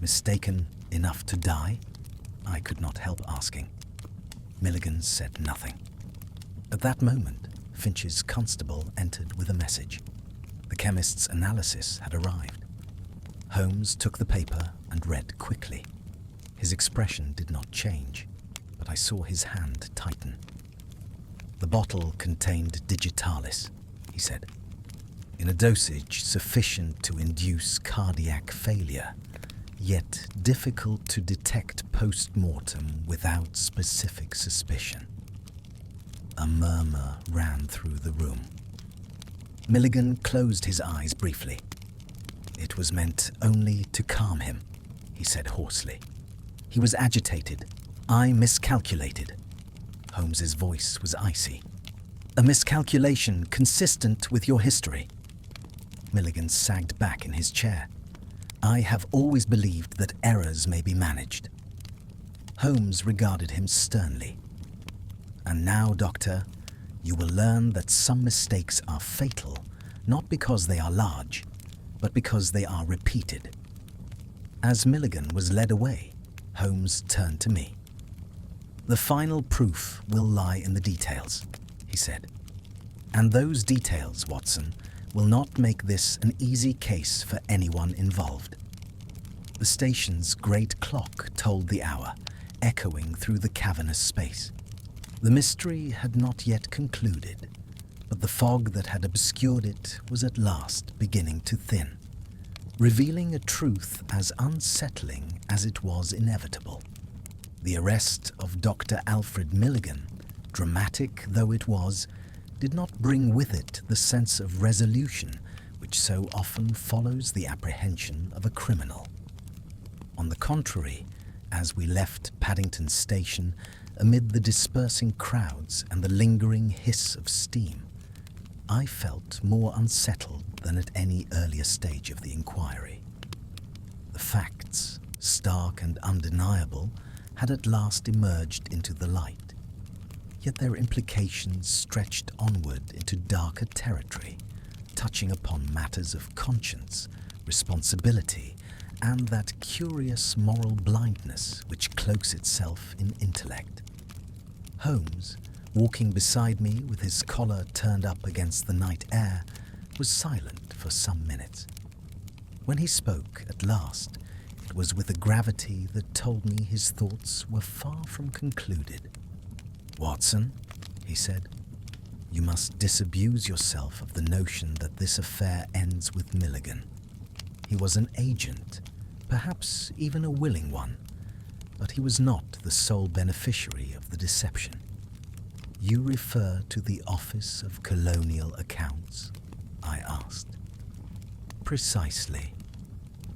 "Mistaken enough to die?" I could not help asking. Milligan said nothing. At that moment, Finch's constable entered with a message. The chemist's analysis had arrived. Holmes took the paper and read quickly. His expression did not change, but I saw his hand tighten. "The bottle contained digitalis," he said, "in a dosage sufficient to induce cardiac failure, yet difficult to detect post-mortem without specific suspicion." A murmur ran through the room. Milligan closed his eyes briefly. "It was meant only to calm him," he said hoarsely. "He was agitated. I miscalculated." Holmes's voice was icy. "A miscalculation consistent with your history." Milligan sagged back in his chair. "I have always believed that errors may be managed." Holmes regarded him sternly. "And now, Doctor, you will learn that some mistakes are fatal, not because they are large, but because they are repeated." As Milligan was led away, Holmes turned to me. "The final proof will lie in the details," he said. "And those details, Watson, will not make this an easy case for anyone involved." The station's great clock told the hour, echoing through the cavernous space. The mystery had not yet concluded, but the fog that had obscured it was at last beginning to thin. revealing a truth as unsettling as it was inevitable. The arrest of Dr. Alfred Milligan, dramatic though it was, did not bring with it the sense of resolution which so often follows the apprehension of a criminal. On the contrary, as we left Paddington Station amid the dispersing crowds and the lingering hiss of steam, I felt more unsettled than at any earlier stage of the inquiry. The facts, stark and undeniable, had at last emerged into the light, yet their implications stretched onward into darker territory, touching upon matters of conscience, responsibility, and that curious moral blindness which cloaks itself in intellect. Holmes, walking beside me with his collar turned up against the night air, was silent for some minutes. When he spoke at last, it was with a gravity that told me his thoughts were far from concluded. "Watson," he said, "you must disabuse yourself of the notion that this affair ends with Milligan. He was an agent, perhaps even a willing one, but he was not the sole beneficiary of the deception. You refer to the Office of Colonial Accounts?" I asked. "Precisely.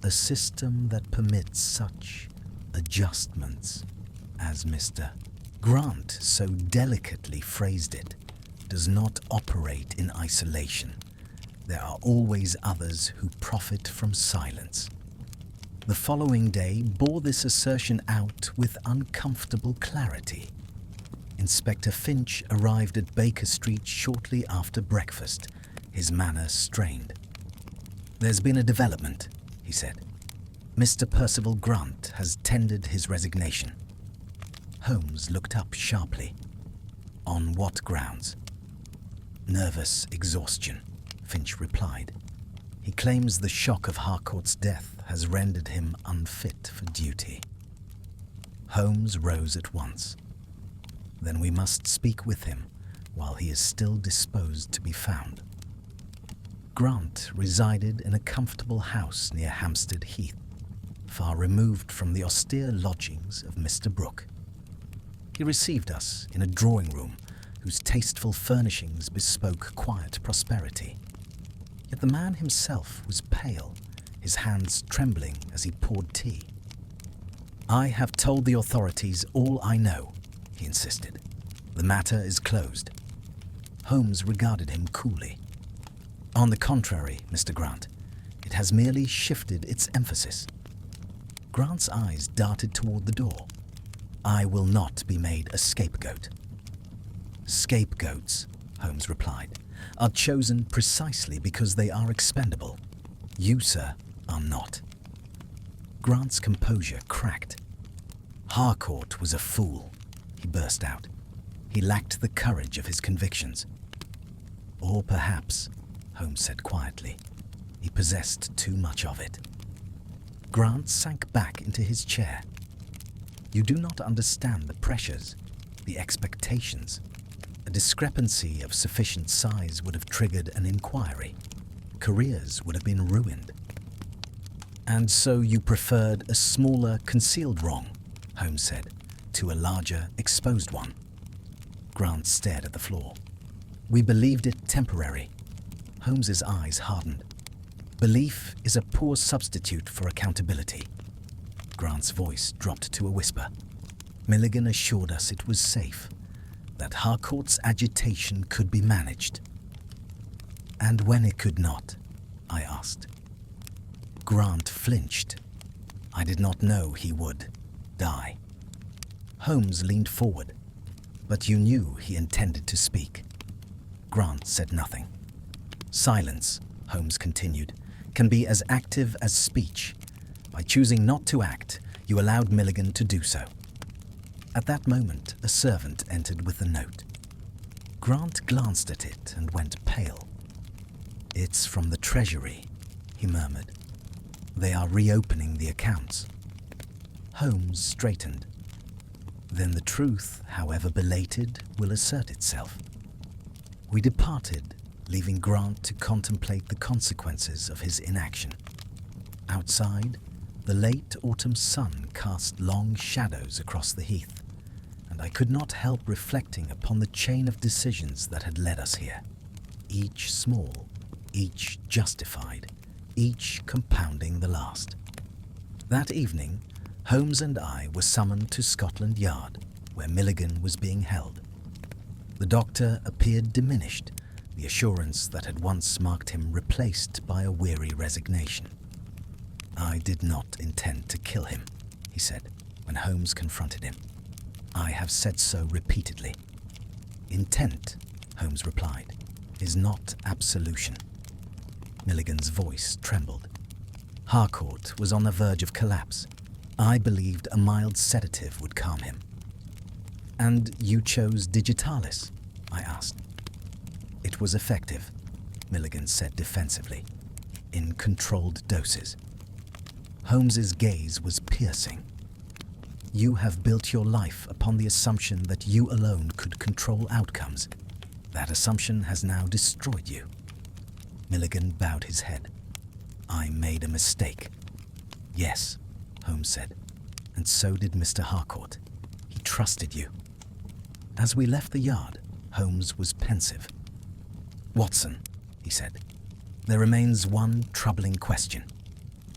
A system that permits such adjustments as Mr. Grant so delicately phrased it does not operate in isolation. There are always others who profit from silence." The following day bore this assertion out with uncomfortable clarity. Inspector Finch arrived at Baker Street shortly after breakfast, his manner strained. "There's been a development," he said. "Mr. Percival Grant has tendered his resignation." Holmes looked up sharply. "On what grounds?" "Nervous exhaustion," Finch replied. "He claims the shock of Harcourt's death has rendered him unfit for duty." Holmes rose at once. "Then we must speak with him while he is still disposed to be found." Grant resided in a comfortable house near Hampstead Heath, far removed from the austere lodgings of Mr. Brooke. He received us in a drawing room whose tasteful furnishings bespoke quiet prosperity. Yet the man himself was pale, his hands trembling as he poured tea. "I have told the authorities all I know," he insisted. "The matter is closed." Holmes regarded him coolly. "On the contrary, Mr. Grant, it has merely shifted its emphasis." Grant's eyes darted toward the door. "I will not be made a scapegoat." "Scapegoats," Holmes replied, "are chosen precisely because they are expendable. You, sir, are not." Grant's composure cracked. "Harcourt was a fool," he burst out. "He lacked the courage of his convictions." "Or perhaps," Holmes said quietly, "he possessed too much of it." Grant sank back into his chair. "You do not understand the pressures, the expectations. A discrepancy of sufficient size would have triggered an inquiry. Careers would have been ruined." "And so you preferred a smaller, concealed wrong," Holmes said, "to a larger, exposed one." Grant stared at the floor. "We believed it temporary." Holmes's eyes hardened. "Belief is a poor substitute for accountability." Grant's voice dropped to a whisper. "Milligan assured us it was safe, that Harcourt's agitation could be managed." "And when it could not?" I asked. Grant flinched. "I did not know he would die." Holmes leaned forward. "But you knew he intended to speak." Grant said nothing. "Silence," Holmes continued, "can be as active as speech. By choosing not to act, you allowed Milligan to do so." At that moment, a servant entered with the note. Grant glanced at it and went pale. "It's from the Treasury," he murmured. "They are reopening the accounts." Holmes straightened. "Then the truth, however belated, will assert itself." We departed, leaving Grant to contemplate the consequences of his inaction. Outside, the late autumn sun cast long shadows across the heath, and I could not help reflecting upon the chain of decisions that had led us here, each small, each justified, each compounding the last. That evening, Holmes and I were summoned to Scotland Yard, where Milligan was being held. The doctor appeared diminished, the assurance that had once marked him replaced by a weary resignation. "I did not intend to kill him," he said, when Holmes confronted him. "I have said so repeatedly." "Intent," Holmes replied, "is not absolution." Milligan's voice trembled. "Harcourt was on the verge of collapse. I believed a mild sedative would calm him." "And you chose digitalis?" I asked. "It was effective," Milligan said defensively, "in controlled doses." Holmes's gaze was piercing. "You have built your life upon the assumption that you alone could control outcomes. That assumption has now destroyed you." Milligan bowed his head. "I made a mistake." "Yes," Holmes said, "and so did Mr. Harcourt. He trusted you." As we left the yard, Holmes was pensive. "Watson," he said, "there remains one troubling question.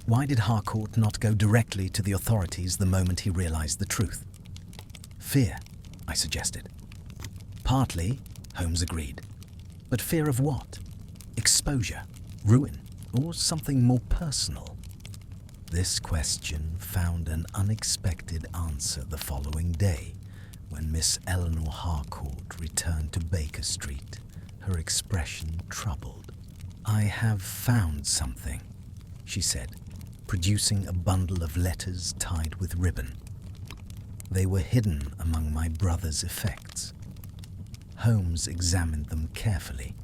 Why did Harcourt not go directly to the authorities the moment he realized the truth?" "Fear," I suggested. "Partly," Holmes agreed. "But fear of what? Exposure, ruin, or something more personal?" This question found an unexpected answer the following day, when Miss Eleanor Harcourt returned to Baker Street, her expression troubled. "I have found something," she said, producing a bundle of letters tied with ribbon. "They were hidden among my brother's effects." Holmes examined them carefully.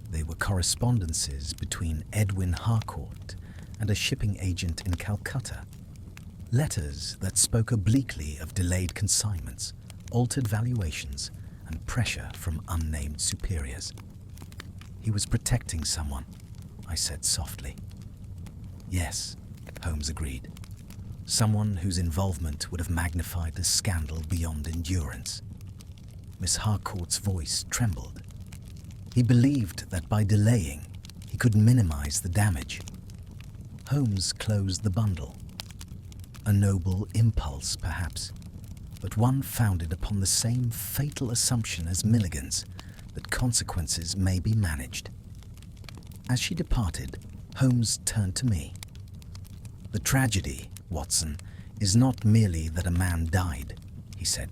They were correspondences between Edwin Harcourt and a shipping agent in Calcutta. Letters that spoke obliquely of delayed consignments, altered valuations, and pressure from unnamed superiors. "He was protecting someone," I said softly. "Yes," Holmes agreed. "Someone whose involvement would have magnified the scandal beyond endurance." Miss Harcourt's voice trembled. "He believed that by delaying, he could minimize the damage." Holmes closed the bundle. "A noble impulse, perhaps, but one founded upon the same fatal assumption as Milligan's, that consequences may be managed." As she departed, Holmes turned to me. "The tragedy, Watson, is not merely that a man died," he said.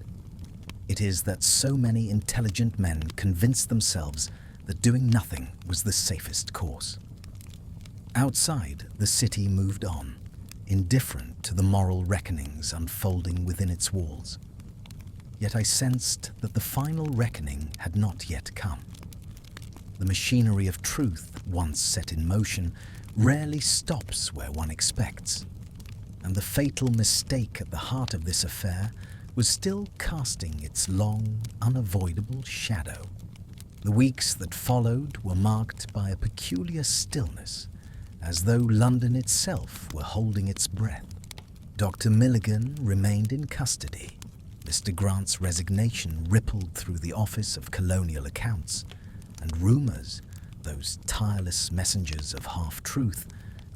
"It is that so many intelligent men convinced themselves that doing nothing was the safest course." Outside, the city moved on, indifferent to the moral reckonings unfolding within its walls. Yet I sensed that the final reckoning had not yet come. The machinery of truth, once set in motion, rarely stops where one expects, and the fatal mistake at the heart of this affair was still casting its long, unavoidable shadow. The weeks that followed were marked by a peculiar stillness, as though London itself were holding its breath. Dr. Milligan remained in custody. Mr. Grant's resignation rippled through the Office of Colonial Accounts, and rumours, those tireless messengers of half-truth,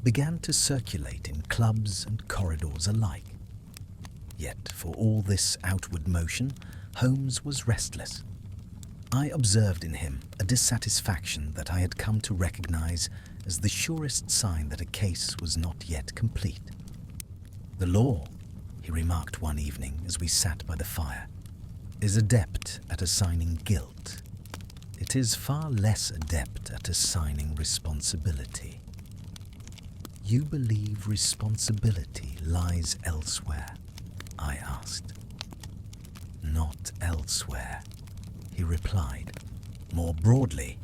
began to circulate in clubs and corridors alike. Yet for all this outward motion, Holmes was restless. I observed in him a dissatisfaction that I had come to recognize as the surest sign that a case was not yet complete. "The law," he remarked one evening as we sat by the fire, "is adept at assigning guilt. It is far less adept at assigning responsibility." "You believe responsibility lies elsewhere?" I asked. "Not elsewhere," he replied, "more broadly."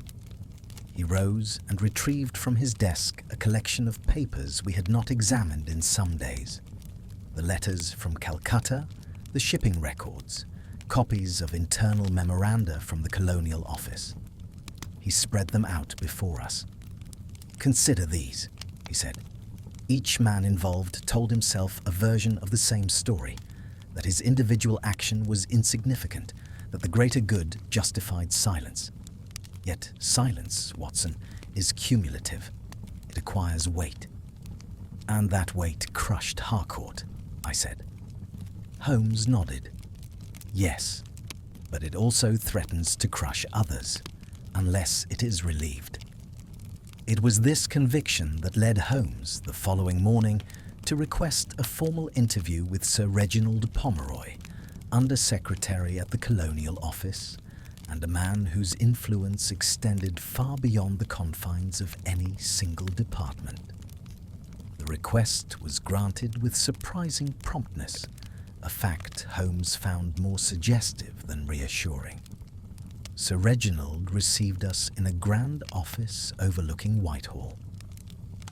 He rose and retrieved from his desk a collection of papers we had not examined in some days. The letters from Calcutta, the shipping records, copies of internal memoranda from the Colonial Office. He spread them out before us. "Consider these," he said. Each man involved told himself a version of the same story, that his individual action was insignificant, that the greater good justified silence. Yet silence, Watson, is cumulative. It acquires weight. And that weight crushed Harcourt, I said. Holmes nodded. Yes, but it also threatens to crush others, unless it is relieved. It was this conviction that led Holmes, the following morning, to request a formal interview with Sir Reginald Pomeroy, Under-Secretary at the Colonial Office, and a man whose influence extended far beyond the confines of any single department. The request was granted with surprising promptness, a fact Holmes found more suggestive than reassuring. Sir Reginald received us in a grand office overlooking Whitehall.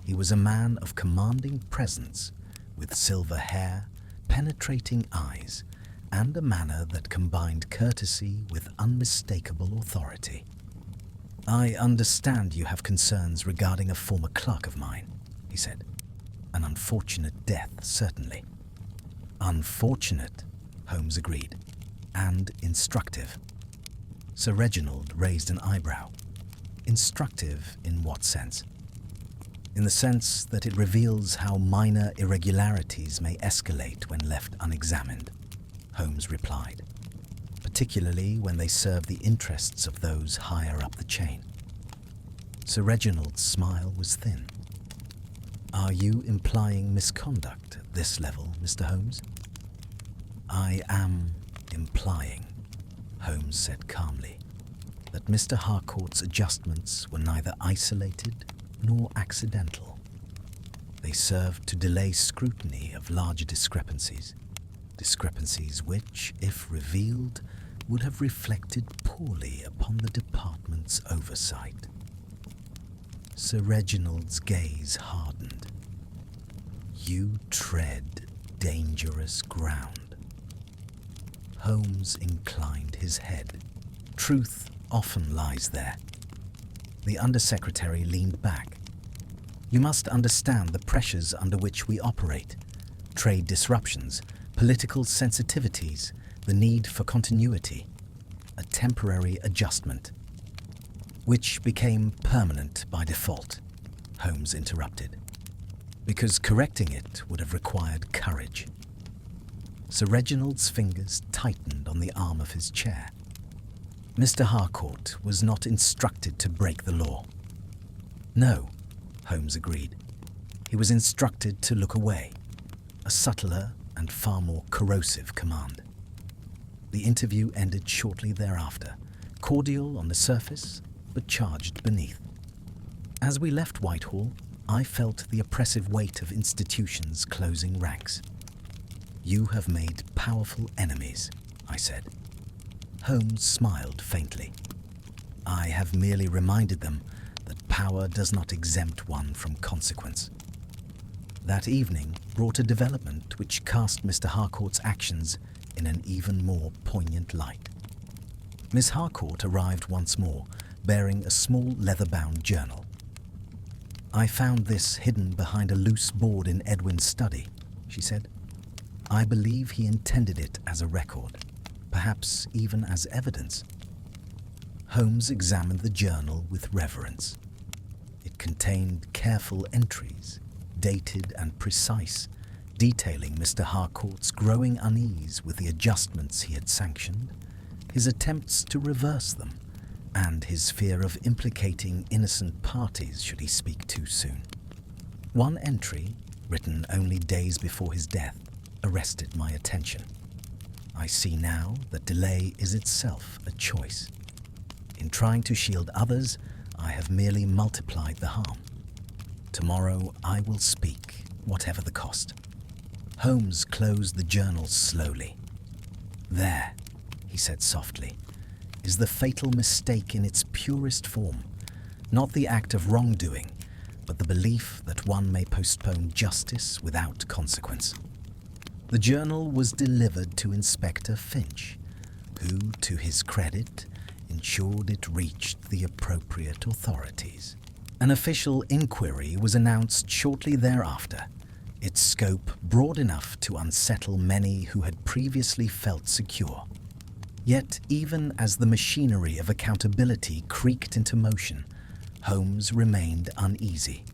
He was a man of commanding presence, with silver hair, penetrating eyes, and a manner that combined courtesy with unmistakable authority. "I understand you have concerns regarding a former clerk of mine," he said. "An unfortunate death, certainly." "Unfortunate," Holmes agreed, "and instructive." Sir Reginald raised an eyebrow. "Instructive in what sense?" "In the sense that it reveals how minor irregularities may escalate when left unexamined," Holmes replied, "particularly when they serve the interests of those higher up the chain." Sir Reginald's smile was thin. "Are you implying misconduct at this level, Mr. Holmes?" "I am implying," Holmes said calmly, "that Mr. Harcourt's adjustments were neither isolated nor accidental. They served to delay scrutiny of larger discrepancies which, if revealed, would have reflected poorly upon the department's oversight." Sir Reginald's gaze hardened. "You tread dangerous ground." Holmes inclined his head. "Truth often lies there." The Undersecretary leaned back. "You must understand the pressures under which we operate. Trade disruptions, political sensitivities, the need for continuity. A temporary adjustment." "Which became permanent by default," Holmes interrupted, "because correcting it would have required courage." Sir Reginald's fingers tightened on the arm of his chair. "Mr. Harcourt was not instructed to break the law." "No," Holmes agreed. "He was instructed to look away, a subtler and far more corrosive command." The interview ended shortly thereafter, cordial on the surface, but charged beneath. As we left Whitehall, I felt the oppressive weight of institutions closing ranks. "You have made powerful enemies," I said. Holmes smiled faintly. "I have merely reminded them that power does not exempt one from consequence." That evening brought a development which cast Mr. Harcourt's actions in an even more poignant light. Miss Harcourt arrived once more, bearing a small leather-bound journal. "I found this hidden behind a loose board in Edwin's study," she said. "I believe he intended it as a record, perhaps even as evidence." Holmes examined the journal with reverence. It contained careful entries, dated and precise, detailing Mr. Harcourt's growing unease with the adjustments he had sanctioned, his attempts to reverse them, and his fear of implicating innocent parties should he speak too soon. One entry, written only days before his death, arrested my attention. I see now that delay is itself a choice. In trying to shield others, I have merely multiplied the harm. Tomorrow I will speak, whatever the cost. Holmes closed the journal slowly. "There," he said softly, "is the fatal mistake in its purest form, not the act of wrongdoing, but the belief that one may postpone justice without consequence." The journal was delivered to Inspector Finch, who, to his credit, ensured it reached the appropriate authorities. An official inquiry was announced shortly thereafter, its scope broad enough to unsettle many who had previously felt secure. Yet even as the machinery of accountability creaked into motion, Holmes remained uneasy.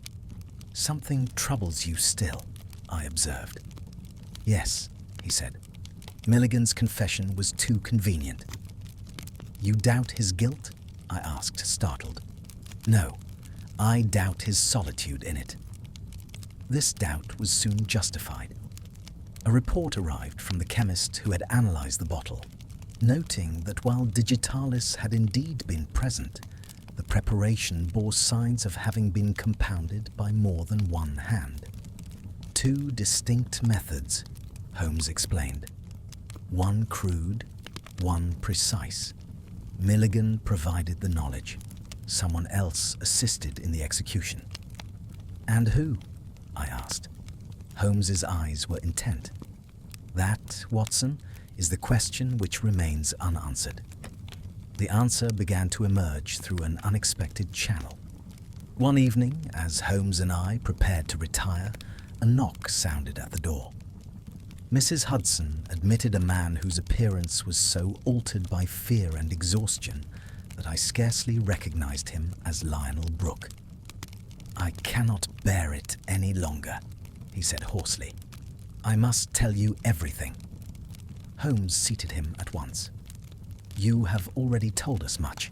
"Something troubles you still," I observed. "Yes," he said. "Milligan's confession was too convenient." "You doubt his guilt?" I asked, startled. "No, I doubt his solitude in it." This doubt was soon justified. A report arrived from the chemist who had analyzed the bottle, noting that while digitalis had indeed been present, the preparation bore signs of having been compounded by more than one hand. "Two distinct methods," Holmes explained. "One crude, one precise. Milligan provided the knowledge. Someone else assisted in the execution." "And who?" I asked. Holmes's eyes were intent. "That, Watson, is the question which remains unanswered." The answer began to emerge through an unexpected channel. One evening, as Holmes and I prepared to retire, a knock sounded at the door. Mrs. Hudson admitted a man whose appearance was so altered by fear and exhaustion that I scarcely recognized him as Lionel Brooke. "I cannot bear it any longer," he said hoarsely. "I must tell you everything." Holmes seated him at once. "You have already told us much."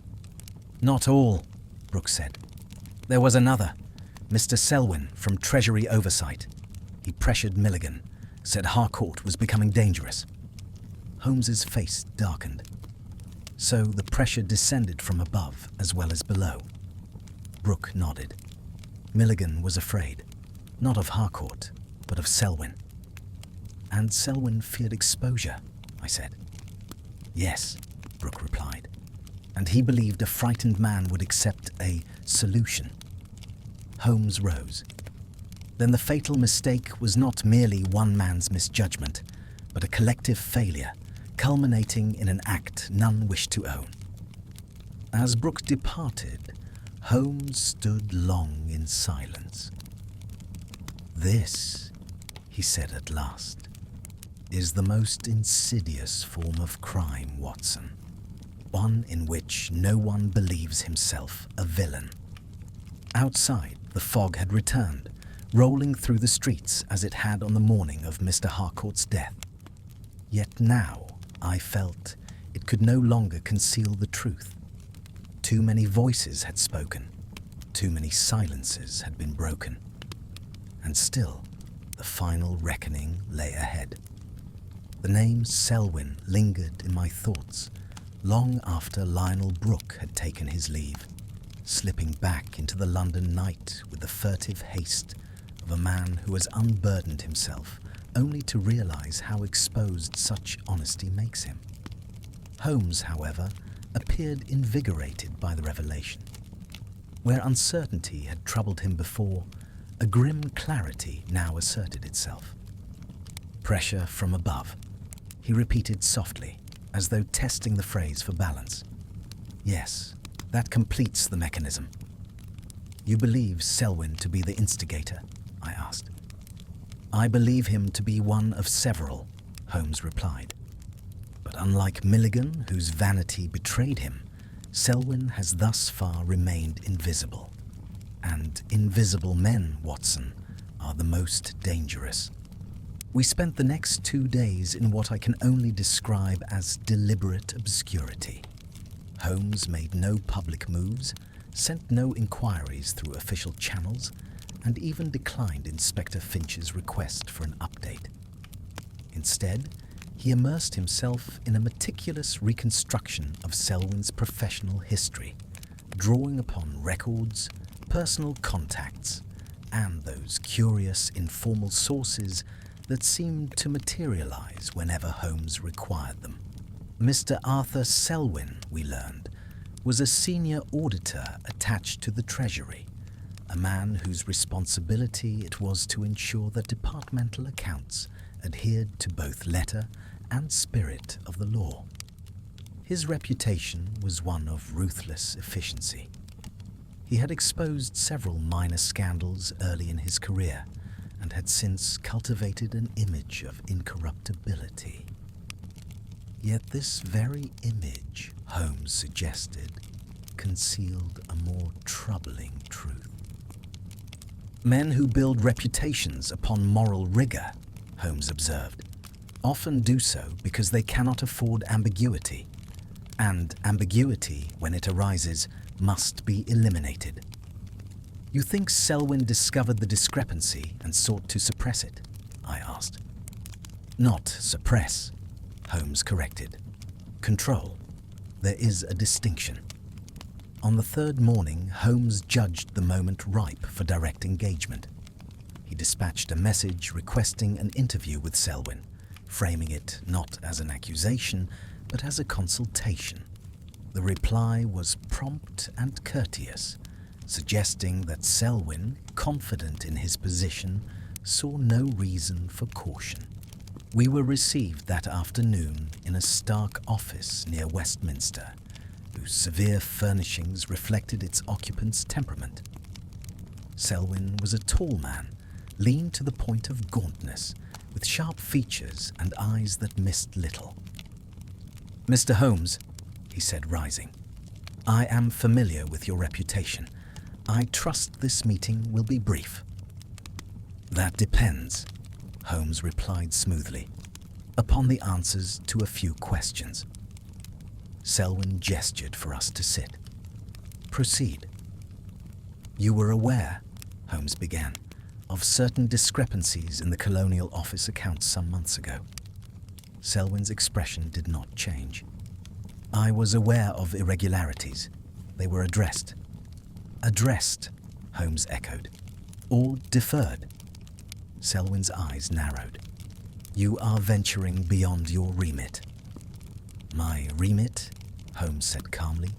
"Not all," Brooke said. "There was another, Mr. Selwyn from Treasury Oversight. He pressured Milligan, said Harcourt was becoming dangerous." Holmes's face darkened. "So the pressure descended from above as well as below?" Brooke nodded. "Milligan was afraid, not of Harcourt, but of Selwyn." "And Selwyn feared exposure," I said. "Yes," Brooke replied, "and he believed a frightened man would accept a solution." Holmes rose. "Then the fatal mistake was not merely one man's misjudgment, but a collective failure, culminating in an act none wished to own." As Brooke departed, Holmes stood long in silence. "This," he said at last, "is the most insidious form of crime, Watson. One in which no one believes himself a villain." Outside, the fog had returned, rolling through the streets as it had on the morning of Mr. Harcourt's death. Yet now I felt it could no longer conceal the truth. Too many voices had spoken, too many silences had been broken. And still, the final reckoning lay ahead. The name Selwyn lingered in my thoughts long after Lionel Brooke had taken his leave, slipping back into the London night with the furtive haste of a man who has unburdened himself only to realize how exposed such honesty makes him. Holmes, however, appeared invigorated by the revelation. Where uncertainty had troubled him before, a grim clarity now asserted itself. "Pressure from above," he repeated softly, as though testing the phrase for balance. "Yes, that completes the mechanism." "You believe Selwyn to be the instigator?" I asked. "I believe him to be one of several," Holmes replied. "But unlike Milligan, whose vanity betrayed him, Selwyn has thus far remained invisible. And invisible men, Watson, are the most dangerous." We spent the next 2 days in what I can only describe as deliberate obscurity. Holmes made no public moves, sent no inquiries through official channels, and even declined Inspector Finch's request for an update. Instead, he immersed himself in a meticulous reconstruction of Selwyn's professional history, drawing upon records, personal contacts, and those curious informal sources that seemed to materialize whenever Holmes required them. Mr. Arthur Selwyn, we learned, was a senior auditor attached to the Treasury, a man whose responsibility it was to ensure that departmental accounts adhered to both letter and spirit of the law. His reputation was one of ruthless efficiency. He had exposed several minor scandals early in his career and had since cultivated an image of incorruptibility. Yet this very image, Holmes suggested, concealed a more troubling truth. Men who build reputations upon moral rigor, Holmes observed, often do so because they cannot afford ambiguity, and ambiguity, when it arises, must be eliminated. You think Selwyn discovered the discrepancy and sought to suppress it? I asked. Not suppress, Holmes corrected. Control. There is a distinction. On the third morning, Holmes judged the moment ripe for direct engagement. He dispatched a message requesting an interview with Selwyn, framing it not as an accusation, but as a consultation. The reply was prompt and courteous, suggesting that Selwyn, confident in his position, saw no reason for caution. We were received that afternoon in a stark office near Westminster, whose severe furnishings reflected its occupant's temperament. Selwyn was a tall man, lean to the point of gauntness, with sharp features and eyes that missed little. "Mr. Holmes," he said, rising, "I am familiar with your reputation. I trust this meeting will be brief." "That depends," Holmes replied smoothly, "upon the answers to a few questions." Selwyn gestured for us to sit. "Proceed." "You were aware," Holmes began, "of certain discrepancies in the Colonial Office accounts some months ago." Selwyn's expression did not change. "I was aware of irregularities. They were addressed." "Addressed," Holmes echoed. "Or deferred?" Selwyn's eyes narrowed. "You are venturing beyond your remit." "My remit," Holmes said calmly,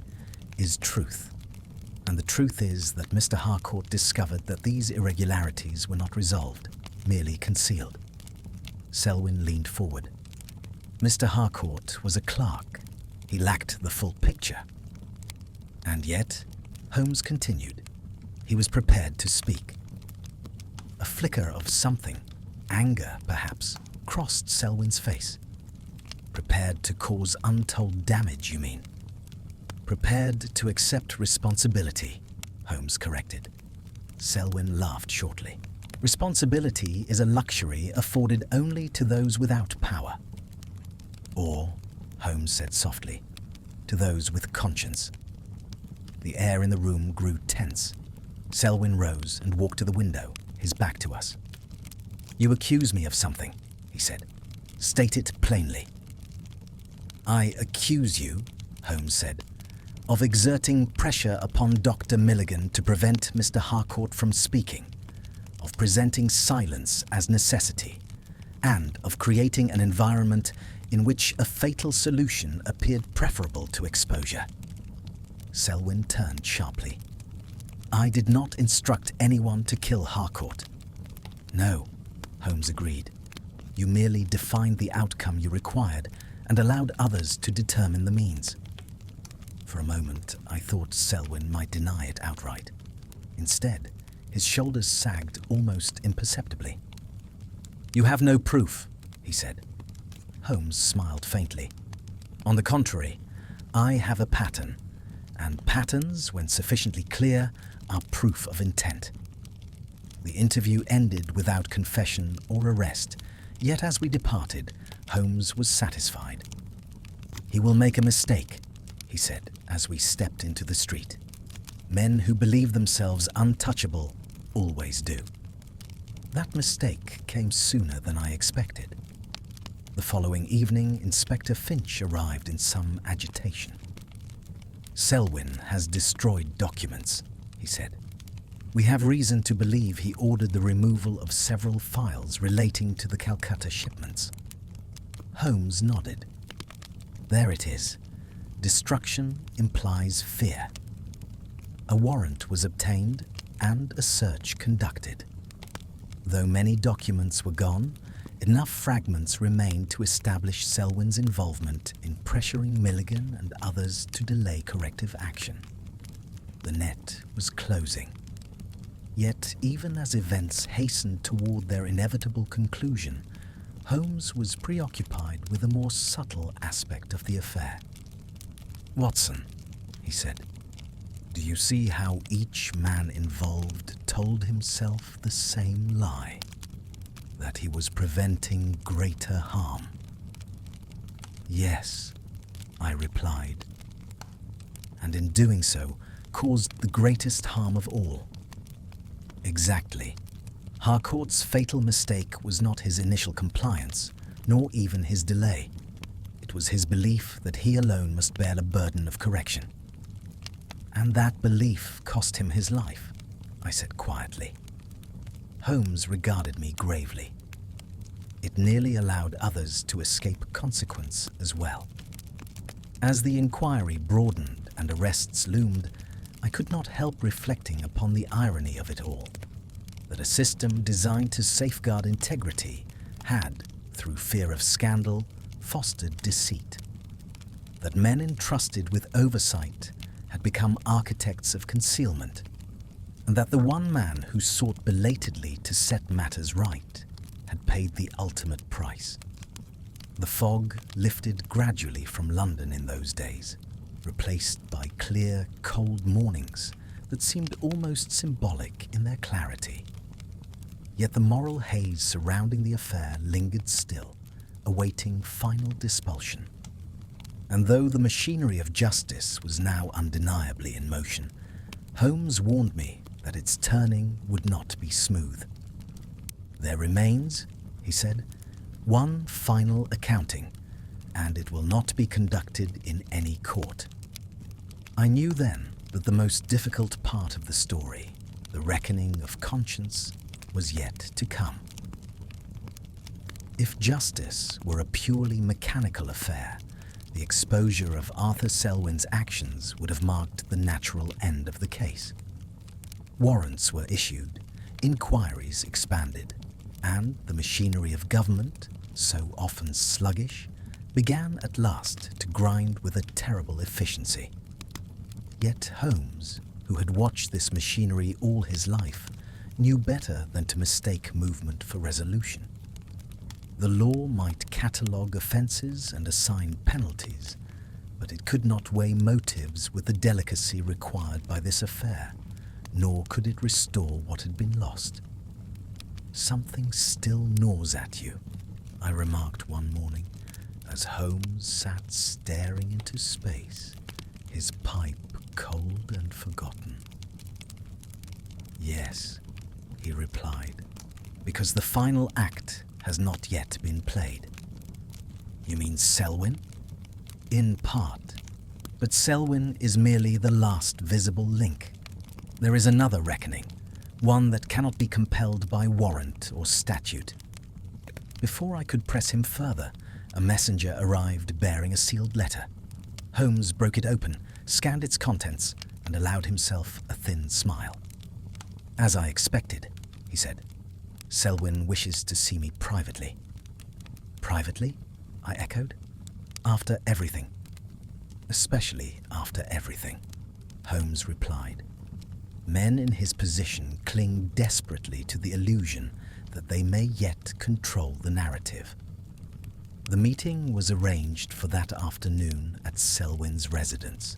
"is truth. And the truth is that Mr. Harcourt discovered that these irregularities were not resolved, merely concealed." Selwyn leaned forward. "Mr. Harcourt was a clerk. He lacked the full picture." "And yet," Holmes continued, "he was prepared to speak." A flicker of something, anger perhaps, crossed Selwyn's face. "Prepared to cause untold damage, you mean?" "Prepared to accept responsibility," Holmes corrected. Selwyn laughed shortly. "Responsibility is a luxury afforded only to those without power." "Or," Holmes said softly, "to those with conscience." The air in the room grew tense. Selwyn rose and walked to the window, his back to us. "You accuse me of something," he said. "State it plainly." "I accuse you," Holmes said, "of exerting pressure upon Dr. Milligan to prevent Mr. Harcourt from speaking, of presenting silence as necessity, and of creating an environment in which a fatal solution appeared preferable to exposure." Selwyn turned sharply. "I did not instruct anyone to kill Harcourt." "No," Holmes agreed. "You merely defined the outcome you required and allowed others to determine the means." For a moment, I thought Selwyn might deny it outright. Instead, his shoulders sagged almost imperceptibly. "You have no proof," he said. Holmes smiled faintly. "On the contrary, I have a pattern, and patterns, when sufficiently clear, are proof of intent." The interview ended without confession or arrest, yet as we departed, Holmes was satisfied. "He will make a mistake," he said as we stepped into the street. "Men who believe themselves untouchable always do." That mistake came sooner than I expected. The following evening, Inspector Finch arrived in some agitation. "Selwyn has destroyed documents," he said. "We have reason to believe he ordered the removal of several files relating to the Calcutta shipments." Holmes nodded. "There it is. Destruction implies fear." A warrant was obtained and a search conducted. Though many documents were gone, enough fragments remained to establish Selwyn's involvement in pressuring Milligan and others to delay corrective action. The net was closing. Yet, even as events hastened toward their inevitable conclusion, Holmes was preoccupied with a more subtle aspect of the affair. "Watson," he said, "do you see how each man involved told himself the same lie? That he was preventing greater harm?" "Yes," I replied, "and in doing so caused the greatest harm of all." "Exactly. Harcourt's fatal mistake was not his initial compliance, nor even his delay. It was his belief that he alone must bear the burden of correction. And that belief cost him his life," I said quietly. Holmes regarded me gravely. It nearly allowed others to escape consequence as well. As the inquiry broadened and arrests loomed, I could not help reflecting upon the irony of it all, that a system designed to safeguard integrity had, through fear of scandal, fostered deceit. That men entrusted with oversight had become architects of concealment, and that the one man who sought belatedly to set matters right had paid the ultimate price. The fog lifted gradually from London in those days, replaced by clear, cold mornings that seemed almost symbolic in their clarity. Yet the moral haze surrounding the affair lingered still, awaiting final dispulsion. And though the machinery of justice was now undeniably in motion, Holmes warned me that its turning would not be smooth. "There remains," he said, "one final accounting, and it will not be conducted in any court." I knew then that the most difficult part of the story, the reckoning of conscience, was yet to come. If justice were a purely mechanical affair, the exposure of Arthur Selwyn's actions would have marked the natural end of the case. Warrants were issued, inquiries expanded, and the machinery of government, so often sluggish, began at last to grind with a terrible efficiency. Yet Holmes, who had watched this machinery all his life, knew better than to mistake movement for resolution. The law might catalogue offences and assign penalties, but it could not weigh motives with the delicacy required by this affair, nor could it restore what had been lost. "Something still gnaws at you," I remarked one morning, as Holmes sat staring into space, his pipe cold and forgotten. "Yes," he replied, "because the final act has not yet been played." "You mean Selwyn?" "In part, but Selwyn is merely the last visible link. There is another reckoning, one that cannot be compelled by warrant or statute." Before I could press him further, a messenger arrived bearing a sealed letter. Holmes broke it open, scanned its contents, and allowed himself a thin smile. "As I expected," he said. "Selwyn wishes to see me privately." "Privately?" I echoed. "After everything." "Especially after everything," Holmes replied. "Men in his position cling desperately to the illusion that they may yet control the narrative." The meeting was arranged for that afternoon at Selwyn's residence,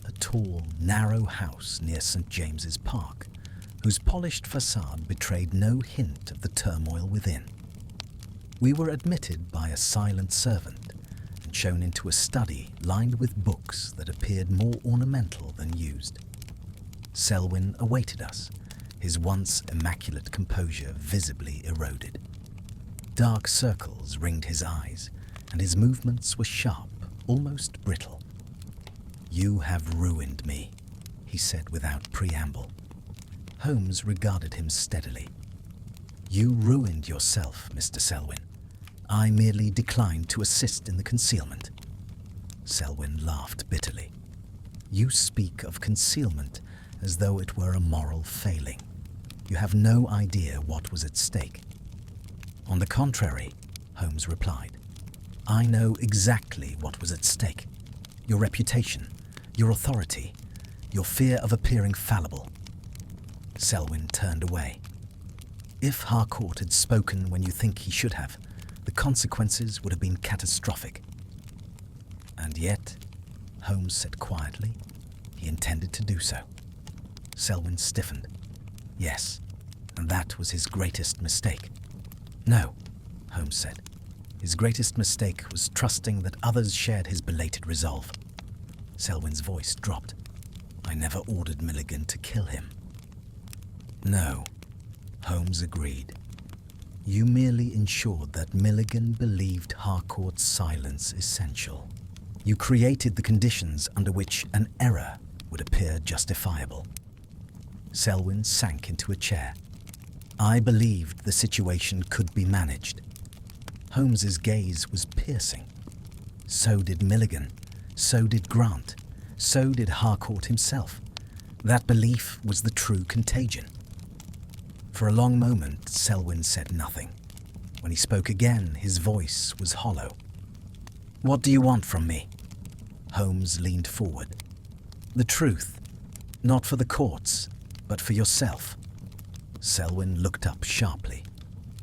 a tall, narrow house near St. James's Park, whose polished facade betrayed no hint of the turmoil within. We were admitted by a silent servant and shown into a study lined with books that appeared more ornamental than used. Selwyn awaited us, his once immaculate composure visibly eroded. Dark circles ringed his eyes, and his movements were sharp, almost brittle. "You have ruined me," he said without preamble. Holmes regarded him steadily. "You ruined yourself, Mr. Selwyn. I merely declined to assist in the concealment." Selwyn laughed bitterly. "You speak of concealment as though it were a moral failing. You have no idea what was at stake." "On the contrary," Holmes replied, "I know exactly what was at stake. Your reputation, your authority, Your fear of appearing fallible. Selwyn turned away. If Harcourt had spoken when you think he should have, the consequences would have been catastrophic. And yet, Holmes said quietly, he intended to do so. Selwyn stiffened. Yes, and that was his greatest mistake. No, Holmes said. His greatest mistake was trusting that others shared his belated resolve. Selwyn's voice dropped. I never ordered Milligan to kill him. No, Holmes agreed. You merely ensured that Milligan believed Harcourt's silence essential. You created the conditions under which an error would appear justifiable. Selwyn sank into a chair. I believed the situation could be managed. Holmes's gaze was piercing. So did Milligan. So did Grant. So did Harcourt himself. That belief was the true contagion. For a long moment, Selwyn said nothing. When he spoke again, his voice was hollow. What do you want from me? Holmes leaned forward. The truth. Not for the courts, but for yourself. Selwyn looked up sharply.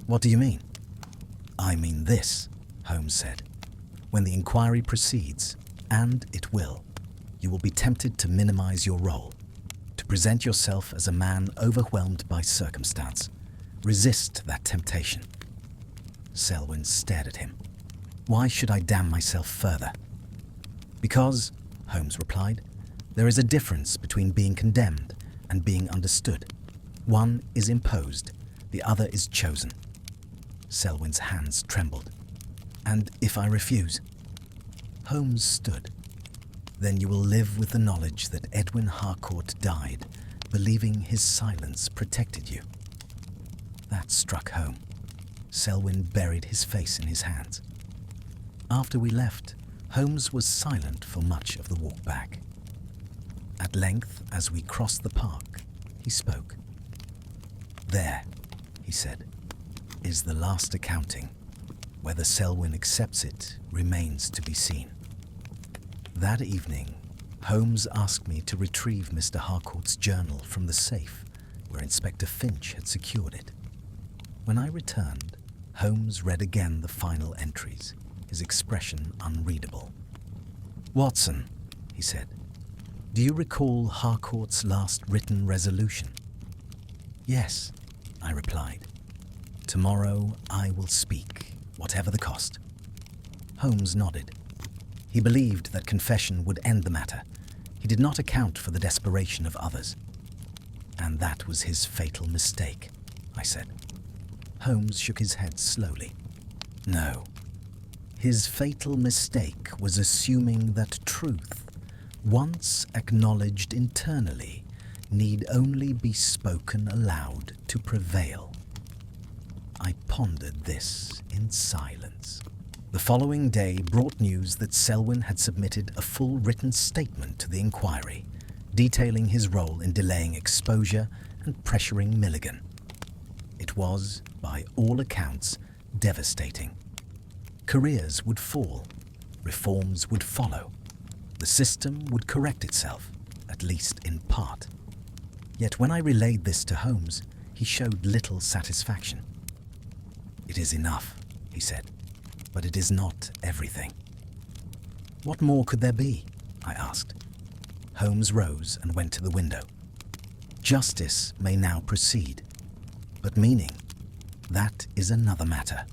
What do you mean? I mean this, Holmes said. When the inquiry proceeds, and it will, you will be tempted to minimize your role, to present yourself as a man overwhelmed by circumstance. Resist that temptation. Selwyn stared at him. Why should I damn myself further? Because, Holmes replied, there is a difference between being condemned and being understood. One is imposed, the other is chosen. Selwyn's hands trembled. And if I refuse? Holmes stood. Then you will live with the knowledge that Edwin Harcourt died, believing his silence protected you. That struck home. Selwyn buried his face in his hands. After we left, Holmes was silent for much of the walk back. At length, as we crossed the park, he spoke. There, he said, is the last accounting. Whether Selwyn accepts it remains to be seen. That evening, Holmes asked me to retrieve Mr. Harcourt's journal from the safe where Inspector Finch had secured it. When I returned, Holmes read again the final entries, his expression unreadable. Watson, he said, do you recall Harcourt's last written resolution? Yes, I replied. Tomorrow I will speak, whatever the cost. Holmes nodded. He believed that confession would end the matter. He did not account for the desperation of others. And that was his fatal mistake, I said. Holmes shook his head slowly. No. His fatal mistake was assuming that truth, once acknowledged internally, need only be spoken aloud to prevail. I pondered this in silence. The following day brought news that Selwyn had submitted a full written statement to the inquiry, detailing his role in delaying exposure and pressuring Milligan. It was, by all accounts, devastating. Careers would fall, reforms would follow. The system would correct itself, at least in part. Yet when I relayed this to Holmes, he showed little satisfaction. It is enough, he said, but it is not everything. What more could there be? I asked. Holmes rose and went to the window. Justice may now proceed, but meaning, that is another matter.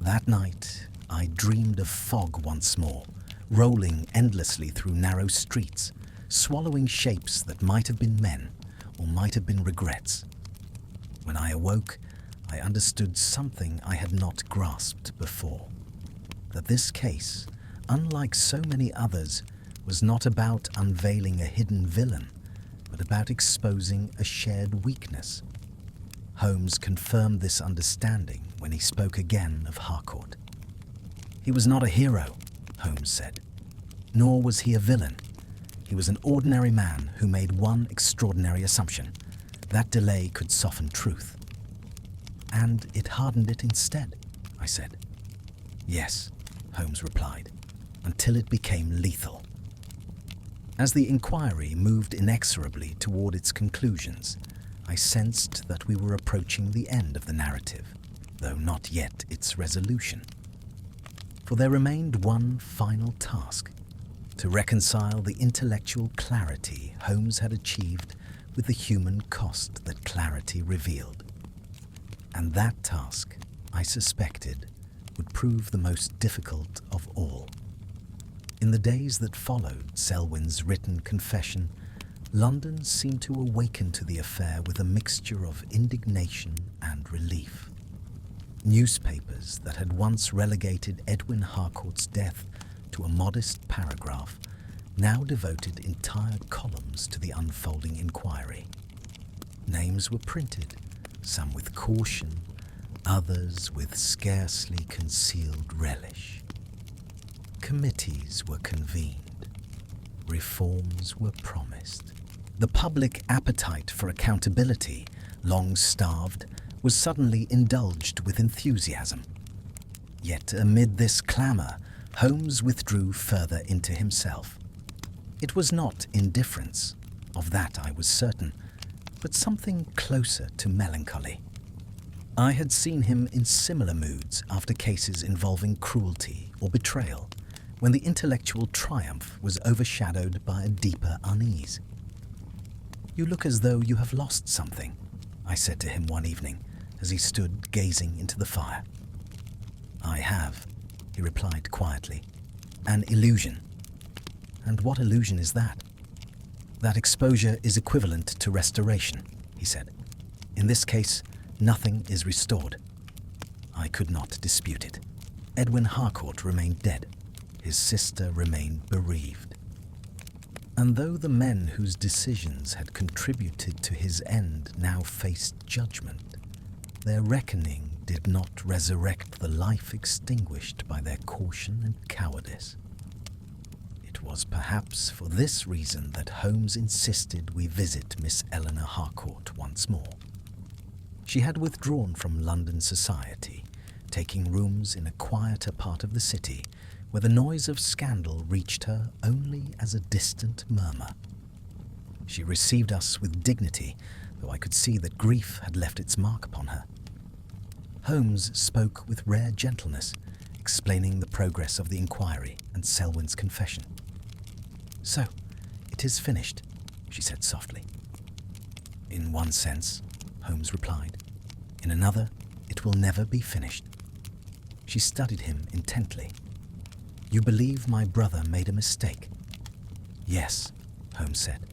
That night, I dreamed of fog once more, rolling endlessly through narrow streets, swallowing shapes that might have been men or might have been regrets. When I awoke, I understood something I had not grasped before, that this case, unlike so many others, was not about unveiling a hidden villain, but about exposing a shared weakness. Holmes confirmed this understanding when he spoke again of Harcourt. He was not a hero, Holmes said, nor was he a villain. He was an ordinary man who made one extraordinary assumption. That delay could soften truth. And it hardened it instead, I said. Yes, Holmes replied, until it became lethal. As the inquiry moved inexorably toward its conclusions, I sensed that we were approaching the end of the narrative, though not yet its resolution. For there remained one final task: to reconcile the intellectual clarity Holmes had achieved with the human cost that clarity revealed. And that task, I suspected, would prove the most difficult of all. In the days that followed Selwyn's written confession, London seemed to awaken to the affair with a mixture of indignation and relief. Newspapers that had once relegated Edwin Harcourt's death to a modest paragraph now devoted entire columns to the unfolding inquiry. Names were printed, some with caution, others with scarcely concealed relish. Committees were convened. Reforms were promised. The public appetite for accountability, long starved, was suddenly indulged with enthusiasm. Yet amid this clamour, Holmes withdrew further into himself. It was not indifference, of that I was certain, but something closer to melancholy. I had seen him in similar moods after cases involving cruelty or betrayal, when the intellectual triumph was overshadowed by a deeper unease. "You look as though you have lost something," I said to him one evening as he stood gazing into the fire. "I have," he replied quietly. "An illusion." "And what illusion is that?" "That exposure is equivalent to restoration," he said. "In this case, nothing is restored." I could not dispute it. Edwin Harcourt remained dead. His sister remained bereaved. And though the men whose decisions had contributed to his end now faced judgment, their reckoning did not resurrect the life extinguished by their caution and cowardice. It was perhaps for this reason that Holmes insisted we visit Miss Eleanor Harcourt once more. She had withdrawn from London society, taking rooms in a quieter part of the city, where the noise of scandal reached her only as a distant murmur. She received us with dignity, though I could see that grief had left its mark upon her. Holmes spoke with rare gentleness, explaining the progress of the inquiry and Selwyn's confession. "So, it is finished," she said softly. "In one sense," Holmes replied. "In another, it will never be finished." She studied him intently. "You believe my brother made a mistake?" "Yes," Holmes said,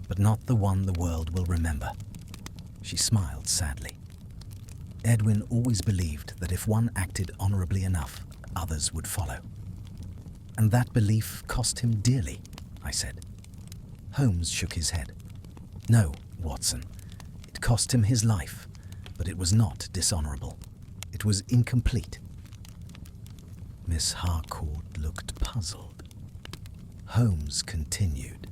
"but not the one the world will remember." She smiled sadly. "Edwin always believed that if one acted honourably enough, others would follow." "And that belief cost him dearly," I said. Holmes shook his head. "No, Watson. It cost him his life, but it was not dishonourable. It was incomplete." Miss Harcourt looked puzzled. Holmes continued.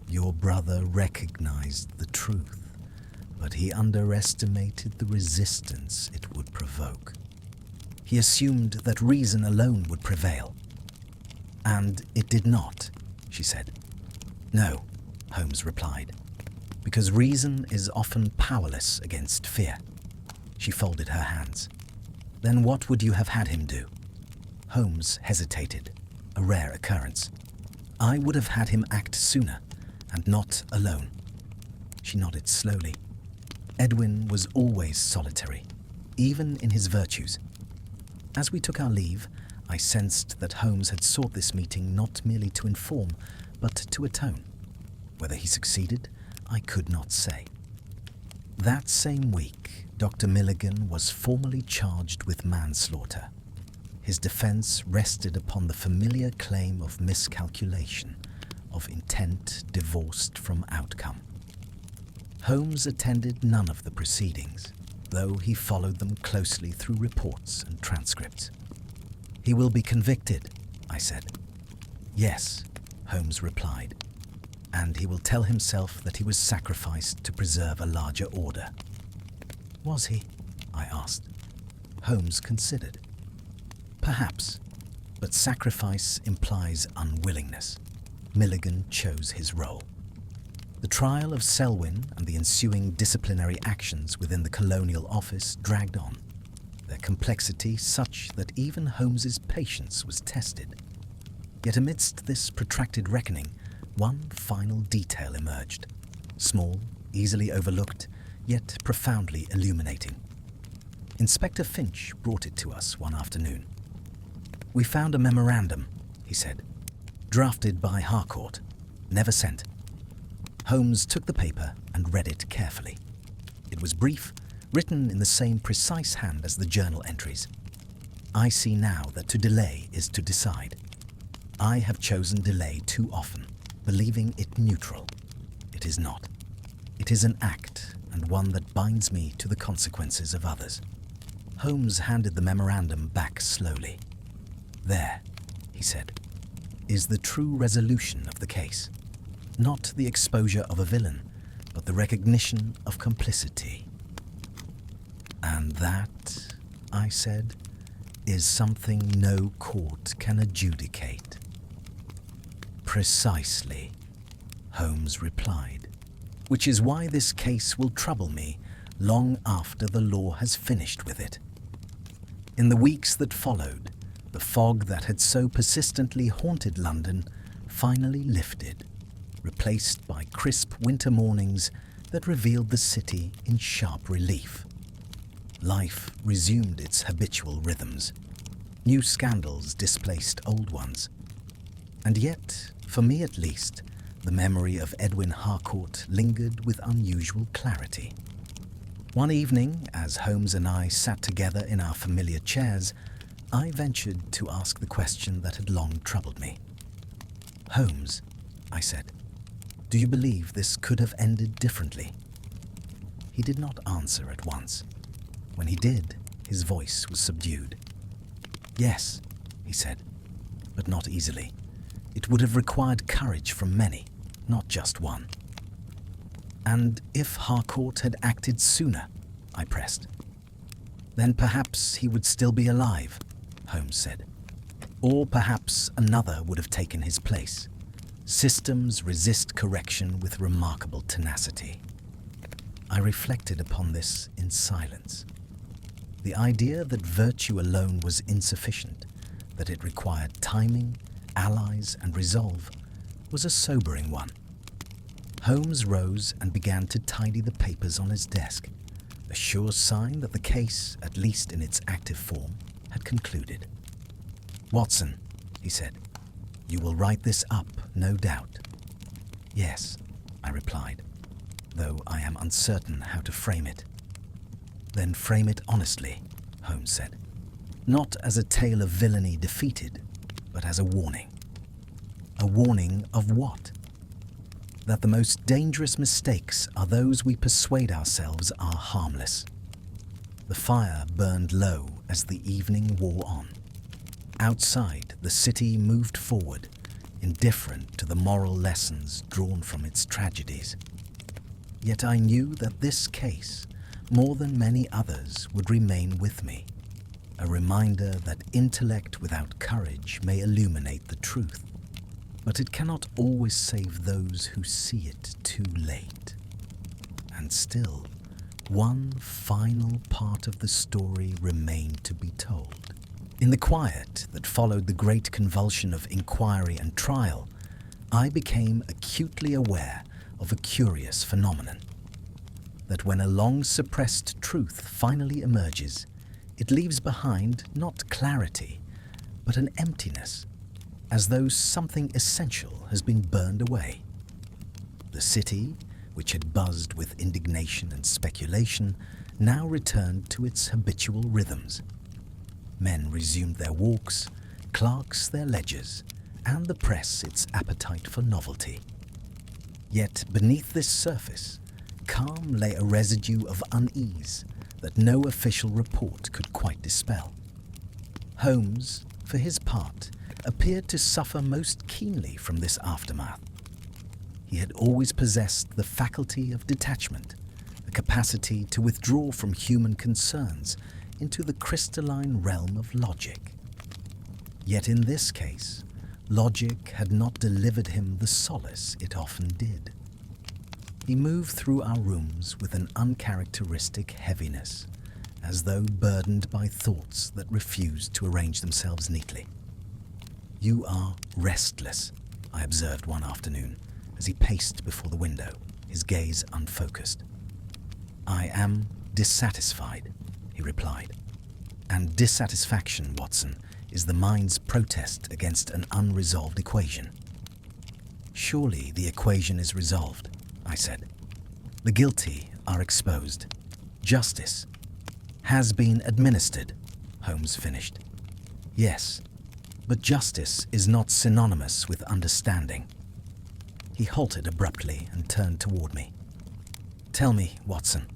"Your brother recognized the truth, but he underestimated the resistance it would provoke. He assumed that reason alone would prevail. And it did not," she said. "No," Holmes replied, "because reason is often powerless against fear." She folded her hands. "Then what would you have had him do?" Holmes hesitated, a rare occurrence. "I would have had him act sooner, and not alone." She nodded slowly. Edwin was always solitary, even in his virtues. As we took our leave, I sensed that Holmes had sought this meeting not merely to inform, but to atone. Whether he succeeded, I could not say. That same week, Dr. Milligan was formally charged with manslaughter. His defense rested upon the familiar claim of miscalculation, of intent divorced from outcome. Holmes attended none of the proceedings, though he followed them closely through reports and transcripts. "He will be convicted," I said. "Yes," Holmes replied, "and he will tell himself that he was sacrificed to preserve a larger order." "Was he?" I asked. Holmes considered. "Perhaps, but sacrifice implies unwillingness. Milligan chose his role. The trial of Selwyn and the ensuing disciplinary actions within the Colonial Office dragged on, their complexity such that even Holmes's patience was tested. Yet amidst this protracted reckoning, one final detail emerged, small, easily overlooked, yet profoundly illuminating. Inspector Finch brought it to us one afternoon. "We found a memorandum," he said, "drafted by Harcourt, never sent." Holmes took the paper and read it carefully. It was brief, written in the same precise hand as the journal entries. "I see now that to delay is to decide. I have chosen delay too often, believing it neutral. It is not. It is an act, and one that binds me to the consequences of others." Holmes handed the memorandum back slowly. "There," he said, "is the true resolution of the case. Not the exposure of a villain, but the recognition of complicity." "And that," I said, "is something no court can adjudicate." "Precisely," Holmes replied, "which is why this case will trouble me long after the law has finished with it." In the weeks that followed, the fog that had so persistently haunted London finally lifted, replaced by crisp winter mornings that revealed the city in sharp relief. Life resumed its habitual rhythms. New scandals displaced old ones. And yet, for me at least, the memory of Edwin Harcourt lingered with unusual clarity. One evening, as Holmes and I sat together in our familiar chairs, I ventured to ask the question that had long troubled me. "Holmes," I said, "do you believe this could have ended differently?" He did not answer at once. When he did, his voice was subdued. "Yes," he said, "but not easily. It would have required courage from many, not just one." "And if Harcourt had acted sooner?" I pressed. "Then perhaps he would still be alive," Holmes said. "Or perhaps another would have taken his place. Systems resist correction with remarkable tenacity." I reflected upon this in silence. The idea that virtue alone was insufficient, that it required timing, allies, and resolve, was a sobering one. Holmes rose and began to tidy the papers on his desk, a sure sign that the case, at least in its active form, had concluded. "Watson," he said, "you will write this up, no doubt." "Yes," I replied, though I am uncertain how to frame it. "Then frame it honestly," Holmes said. "Not as a tale of villainy defeated, but as a warning." "A warning of what?" "That the most dangerous mistakes are those we persuade ourselves are harmless." The fire burned low as the evening wore on. Outside, the city moved forward, indifferent to the moral lessons drawn from its tragedies. Yet I knew that this case, more than many others, would remain with me, a reminder that intellect without courage may illuminate the truth, but it cannot always save those who see it too late. And still, one final part of the story remained to be told. In the quiet that followed the great convulsion of inquiry and trial, I became acutely aware of a curious phenomenon. That when a long-suppressed truth finally emerges, it leaves behind not clarity, but an emptiness, as though something essential has been burned away. The city, which had buzzed with indignation and speculation, now returned to its habitual rhythms. Men resumed their walks, clerks their ledgers, and the press its appetite for novelty. Yet beneath this surface, calm lay a residue of unease that no official report could quite dispel. Holmes, for his part, appeared to suffer most keenly from this aftermath. He had always possessed the faculty of detachment, the capacity to withdraw from human concerns into the crystalline realm of logic. Yet in this case, Logic had not delivered him the solace it often did. He moved through our rooms with an uncharacteristic heaviness, as though burdened by thoughts that refused to arrange themselves neatly. "You are restless," I observed one afternoon as he paced before the window, his gaze unfocused. "I am dissatisfied," he replied. "And dissatisfaction, Watson, is the mind's protest against an unresolved equation." "Surely the equation is resolved," I said. "The guilty are exposed. Justice has been administered," Holmes finished. "Yes, but justice is not synonymous with understanding." He halted abruptly and turned toward me. "Tell me, Watson,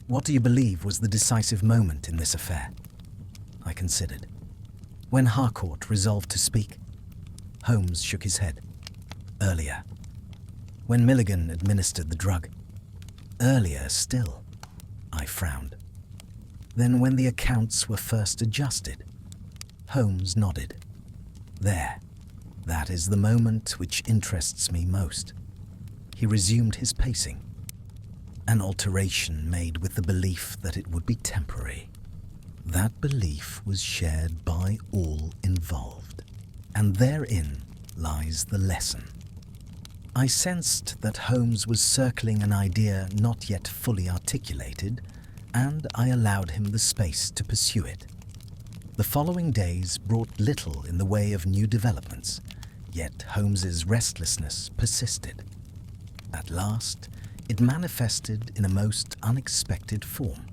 what do you believe was the decisive moment in this affair?" I considered. "When Harcourt resolved to speak?" Holmes shook his head. "Earlier. When Milligan administered the drug?" "Earlier still." I frowned. "Then when the accounts were first adjusted?" Holmes nodded. "There. That is the moment which interests me most." He resumed his pacing. "An alteration made with the belief that it would be temporary. That belief was shared by all involved, and therein lies the lesson." I sensed that Holmes was circling an idea not yet fully articulated, and I allowed him the space to pursue it. The following days brought little in the way of new developments, yet Holmes's restlessness persisted. At last, it manifested in a most unexpected form.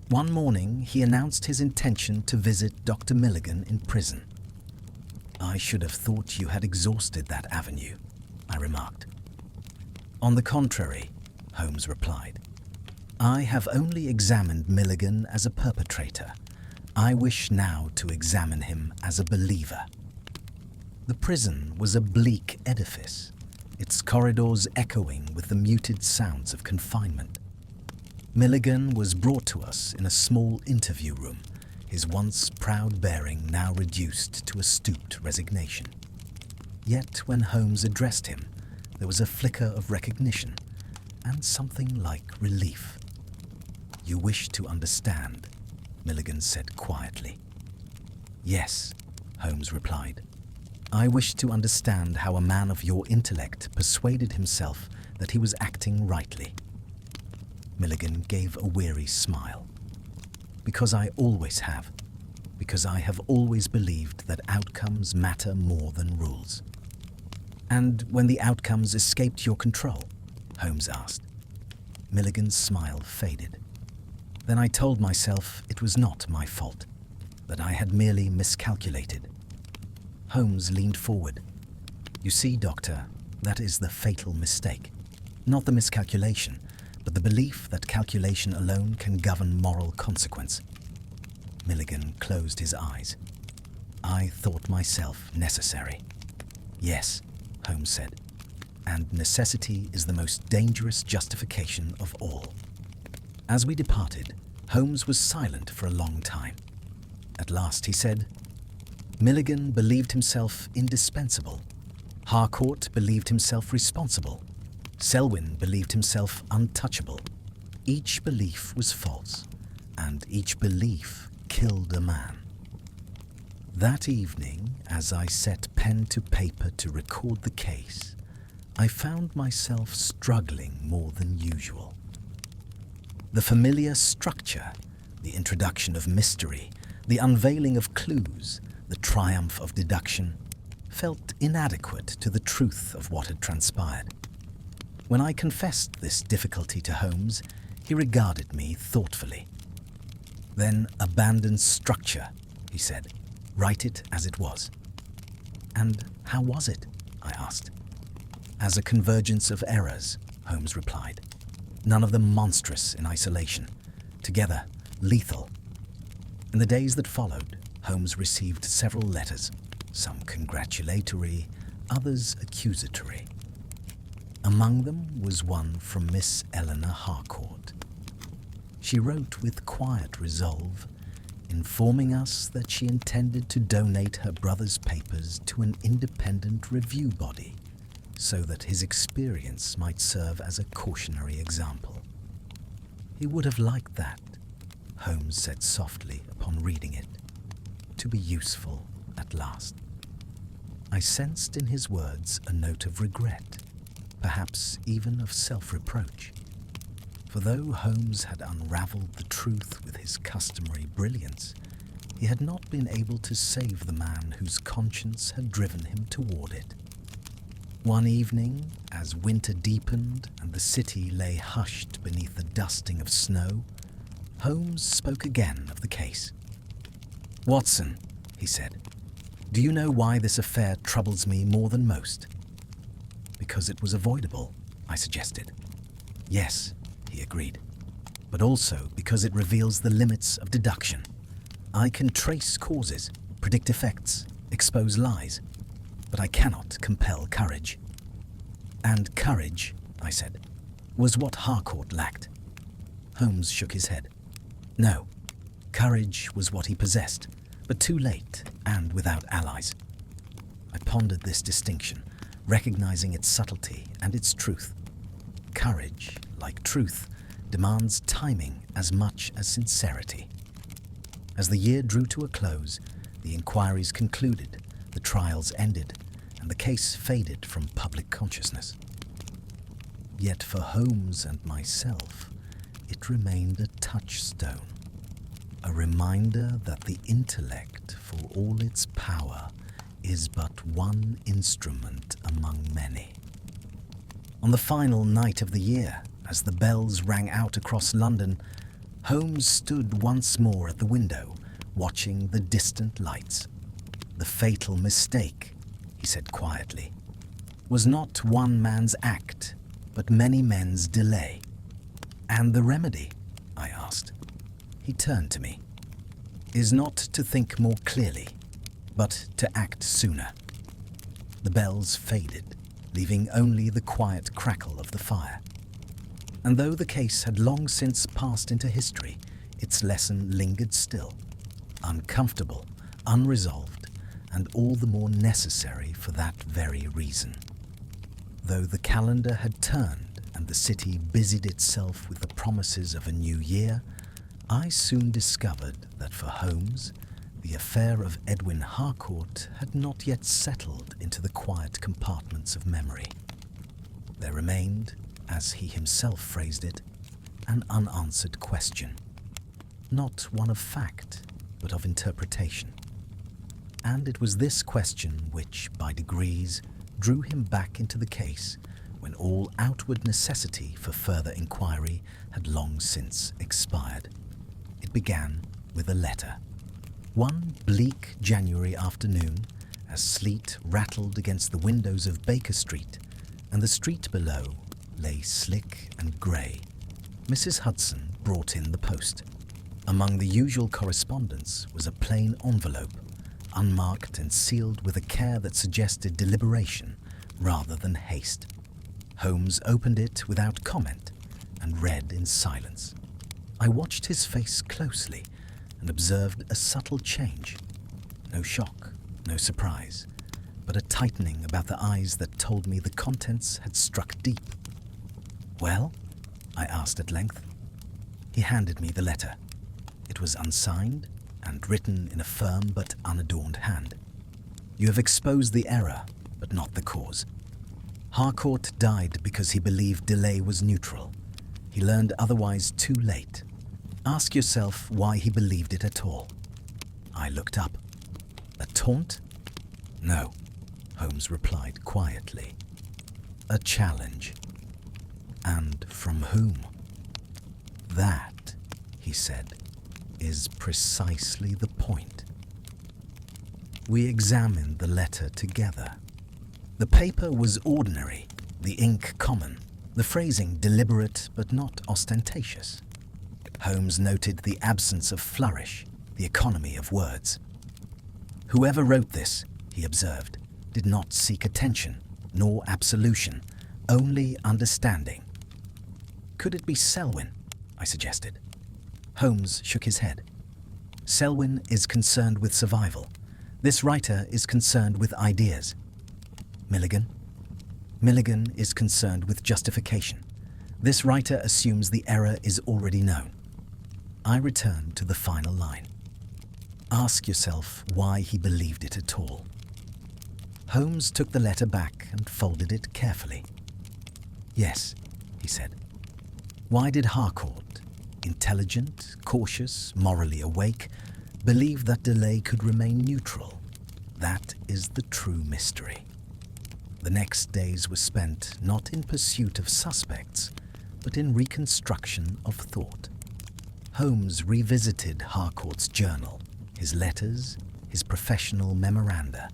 One morning, he announced his intention to visit Dr. Milligan in prison. "I should have thought you had exhausted that avenue," I remarked. "On the contrary," Holmes replied. "I have only examined Milligan as a perpetrator. I wish now to examine him as a believer." The prison was a bleak edifice, its corridors echoing with the muted sounds of confinement. Milligan was brought to us in a small interview room, his once proud bearing now reduced to a stooped resignation. Yet when Holmes addressed him, there was a flicker of recognition and something like relief. "You wish to understand," Milligan said quietly. "Yes," Holmes replied. "I wish to understand how a man of your intellect persuaded himself that he was acting rightly." Milligan gave a weary smile. "Because I always have. Because I have always believed that outcomes matter more than rules." "And when the outcomes escaped your control?" Holmes asked. Milligan's smile faded. "Then I told myself it was not my fault, that I had merely miscalculated." Holmes leaned forward. "You see, Doctor, that is the fatal mistake. Not the miscalculation, but the belief that calculation alone can govern moral consequence." Milligan closed his eyes. "I thought myself necessary." "Yes," Holmes said, "and necessity is the most dangerous justification of all." As we departed, Holmes was silent for a long time. At last he said, "Milligan believed himself indispensable. Harcourt believed himself responsible. Selwyn believed himself untouchable. Each belief was false, and each belief killed a man." That evening, as I set pen to paper to record the case, I found myself struggling more than usual. The familiar structure, the introduction of mystery, the unveiling of clues, the triumph of deduction, felt inadequate to the truth of what had transpired. When I confessed this difficulty to Holmes, he regarded me thoughtfully. "Then abandon structure," he said. "Write it as it was." "And how was it?" I asked. "As a convergence of errors," Holmes replied. "None of them monstrous in isolation. Together, lethal." In the days that followed, Holmes received several letters, some congratulatory, others accusatory. Among them was one from Miss Eleanor Harcourt. She wrote with quiet resolve, informing us that she intended to donate her brother's papers to an independent review body so that his experience might serve as a cautionary example. He would have liked that, Holmes said softly upon reading it, to be useful at last. I sensed in his words a note of regret, perhaps even of self-reproach. For though Holmes had unravelled the truth with his customary brilliance, he had not been able to save the man whose conscience had driven him toward it. One evening, as winter deepened and the city lay hushed beneath the dusting of snow, Holmes spoke again of the case. "Watson," he said, "do you know why this affair troubles me more than most?" "Because it was avoidable," I suggested. "Yes," he agreed, "but also because it reveals the limits of deduction. I can trace causes, predict effects, expose lies, but I cannot compel courage." "And courage," I said, "was what Harcourt lacked." Holmes shook his head. "No, courage was what he possessed, but too late and without allies." I pondered this distinction, recognizing its subtlety and its truth. Courage, like truth, demands timing as much as sincerity. As the year drew to a close, the inquiries concluded, the trials ended, and the case faded from public consciousness. Yet for Holmes and myself, it remained a touchstone, a reminder that the intellect, for all its power, is but one instrument among many. On the final night of the year, as the bells rang out across London, Holmes stood once more at the window, watching the distant lights. "The fatal mistake," he said quietly, "was not one man's act, but many men's delay." "And the remedy?" I asked. He turned to me. "Is not to think more clearly, but to act sooner." The bells faded, leaving only the quiet crackle of the fire. And though the case had long since passed into history, its lesson lingered still, uncomfortable, unresolved, and all the more necessary for that very reason. Though the calendar had turned and the city busied itself with the promises of a new year, I soon discovered that for Holmes, the affair of Edwin Harcourt had not yet settled into the quiet compartments of memory. There remained, as he himself phrased it, an unanswered question, not one of fact, but of interpretation. And it was this question which, by degrees, drew him back into the case when all outward necessity for further inquiry had long since expired. It began with a letter. One bleak January afternoon, as sleet rattled against the windows of Baker Street, and the street below lay slick and grey, Mrs. Hudson brought in the post. Among the usual correspondence was a plain envelope, unmarked and sealed with a care that suggested deliberation rather than haste. Holmes opened it without comment and read in silence. I watched his face closely and observed a subtle change. No shock, no surprise, but a tightening about the eyes that told me the contents had struck deep. "Well?" I asked at length. He handed me the letter. It was unsigned and written in a firm but unadorned hand. "You have exposed the error, but not the cause. Harcourt died because he believed delay was neutral. He learned otherwise too late. Ask yourself why he believed it at all." I looked up. "A taunt?" "No," Holmes replied quietly. "A challenge." "And from whom?" "That," he said, "is precisely the point." We examined the letter together. The paper was ordinary, the ink common, the phrasing deliberate but not ostentatious. Holmes noted the absence of flourish, the economy of words. "Whoever wrote this," he observed, "did not seek attention, nor absolution, only understanding." "Could it be Selwyn?" I suggested. Holmes shook his head. Selwyn is concerned with survival. This writer is concerned with ideas. Milligan? Milligan is concerned with justification. This writer assumes the error is already known. I return to the final line. Ask yourself why he believed it at all. Holmes took the letter back and folded it carefully. Yes, he said. Why did Harcourt, intelligent, cautious, morally awake, believe that delay could remain neutral? That is the true mystery. The next days were spent not in pursuit of suspects, but in reconstruction of thought. Holmes revisited Harcourt's journal, his letters, his professional memoranda.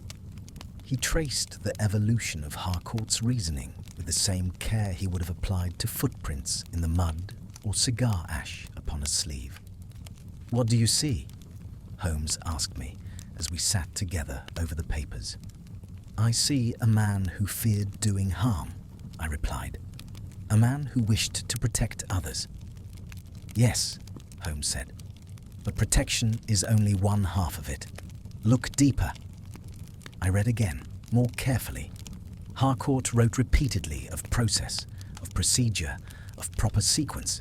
He traced the evolution of Harcourt's reasoning with the same care he would have applied to footprints in the mud or cigar ash upon a sleeve. "What do you see?" Holmes asked me as we sat together over the papers. "I see a man who feared doing harm," I replied. "A man who wished to protect others." "Yes," Holmes said, "but protection is only one half of it. Look deeper." I read again, more carefully. Harcourt wrote repeatedly of process, of procedure, of proper sequence.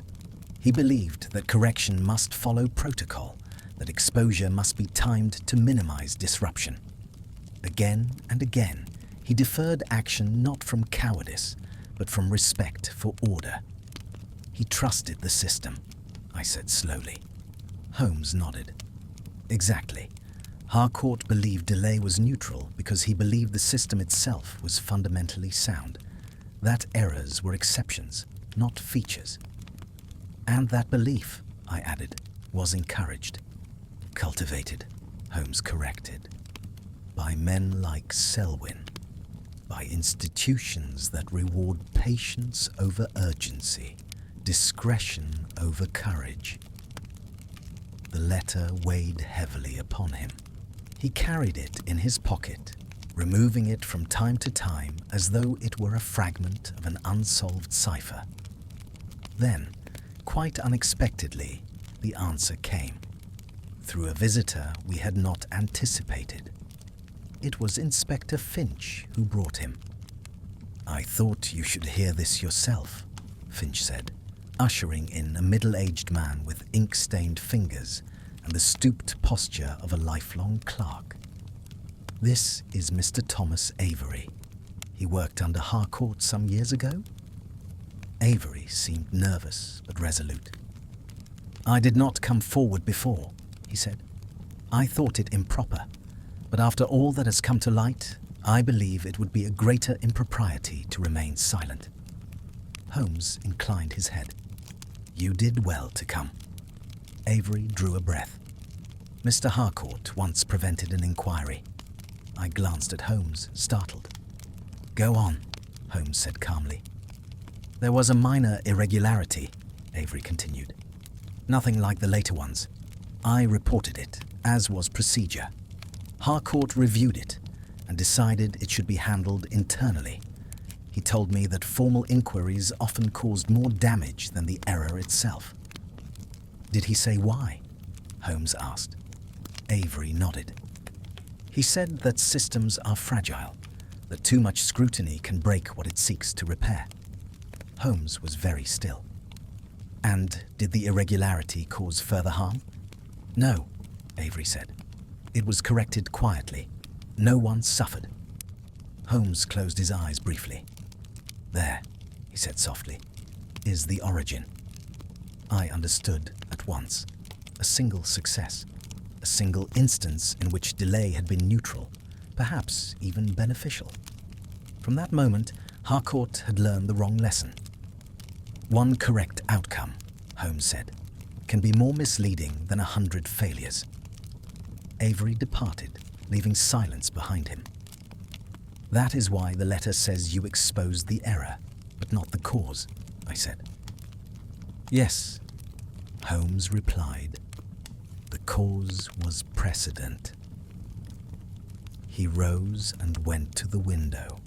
He believed that correction must follow protocol, that exposure must be timed to minimize disruption. Again and again, he deferred action not from cowardice, but from respect for order. He trusted the system, I said slowly. Holmes nodded. Exactly. Harcourt believed delay was neutral because he believed the system itself was fundamentally sound, that errors were exceptions, not features. And that belief, I added, was encouraged. Cultivated, Holmes corrected, by men like Selwyn, by institutions that reward patience over urgency, discretion over courage. The letter weighed heavily upon him. He carried it in his pocket, removing it from time to time as though it were a fragment of an unsolved cipher. Then, quite unexpectedly, the answer came, through a visitor we had not anticipated. It was Inspector Finch who brought him. "I thought you should hear this yourself," Finch said, ushering in a middle-aged man with ink-stained fingers and the stooped posture of a lifelong clerk. "This is Mr. Thomas Avery. He worked under Harcourt some years ago?" Avery seemed nervous but resolute. "I did not come forward before," he said. "I thought it improper, but after all that has come to light, I believe it would be a greater impropriety to remain silent." Holmes inclined his head. "You did well to come." Avery drew a breath. "Mr. Harcourt once prevented an inquiry." I glanced at Holmes, startled. "Go on," Holmes said calmly. "There was a minor irregularity," Avery continued. "Nothing like the later ones. I reported it, as was procedure. Harcourt reviewed it and decided it should be handled internally. He told me that formal inquiries often caused more damage than the error itself." "Did he say why?" Holmes asked. Avery nodded. "He said that systems are fragile, that too much scrutiny can break what it seeks to repair." Holmes was very still. "And did the irregularity cause further harm?" "No," Avery said. "It was corrected quietly. No one suffered." Holmes closed his eyes briefly. "There," he said softly, "is the origin." I understood at once. A single success. A single instance in which delay had been neutral, perhaps even beneficial. From that moment, Harcourt had learned the wrong lesson. "One correct outcome," Holmes said, "can be more misleading than 100 failures." Avery departed, leaving silence behind him. "That is why the letter says you exposed the error, but not the cause," I said. "Yes," Holmes replied. "The cause was precedent." He rose and went to the window.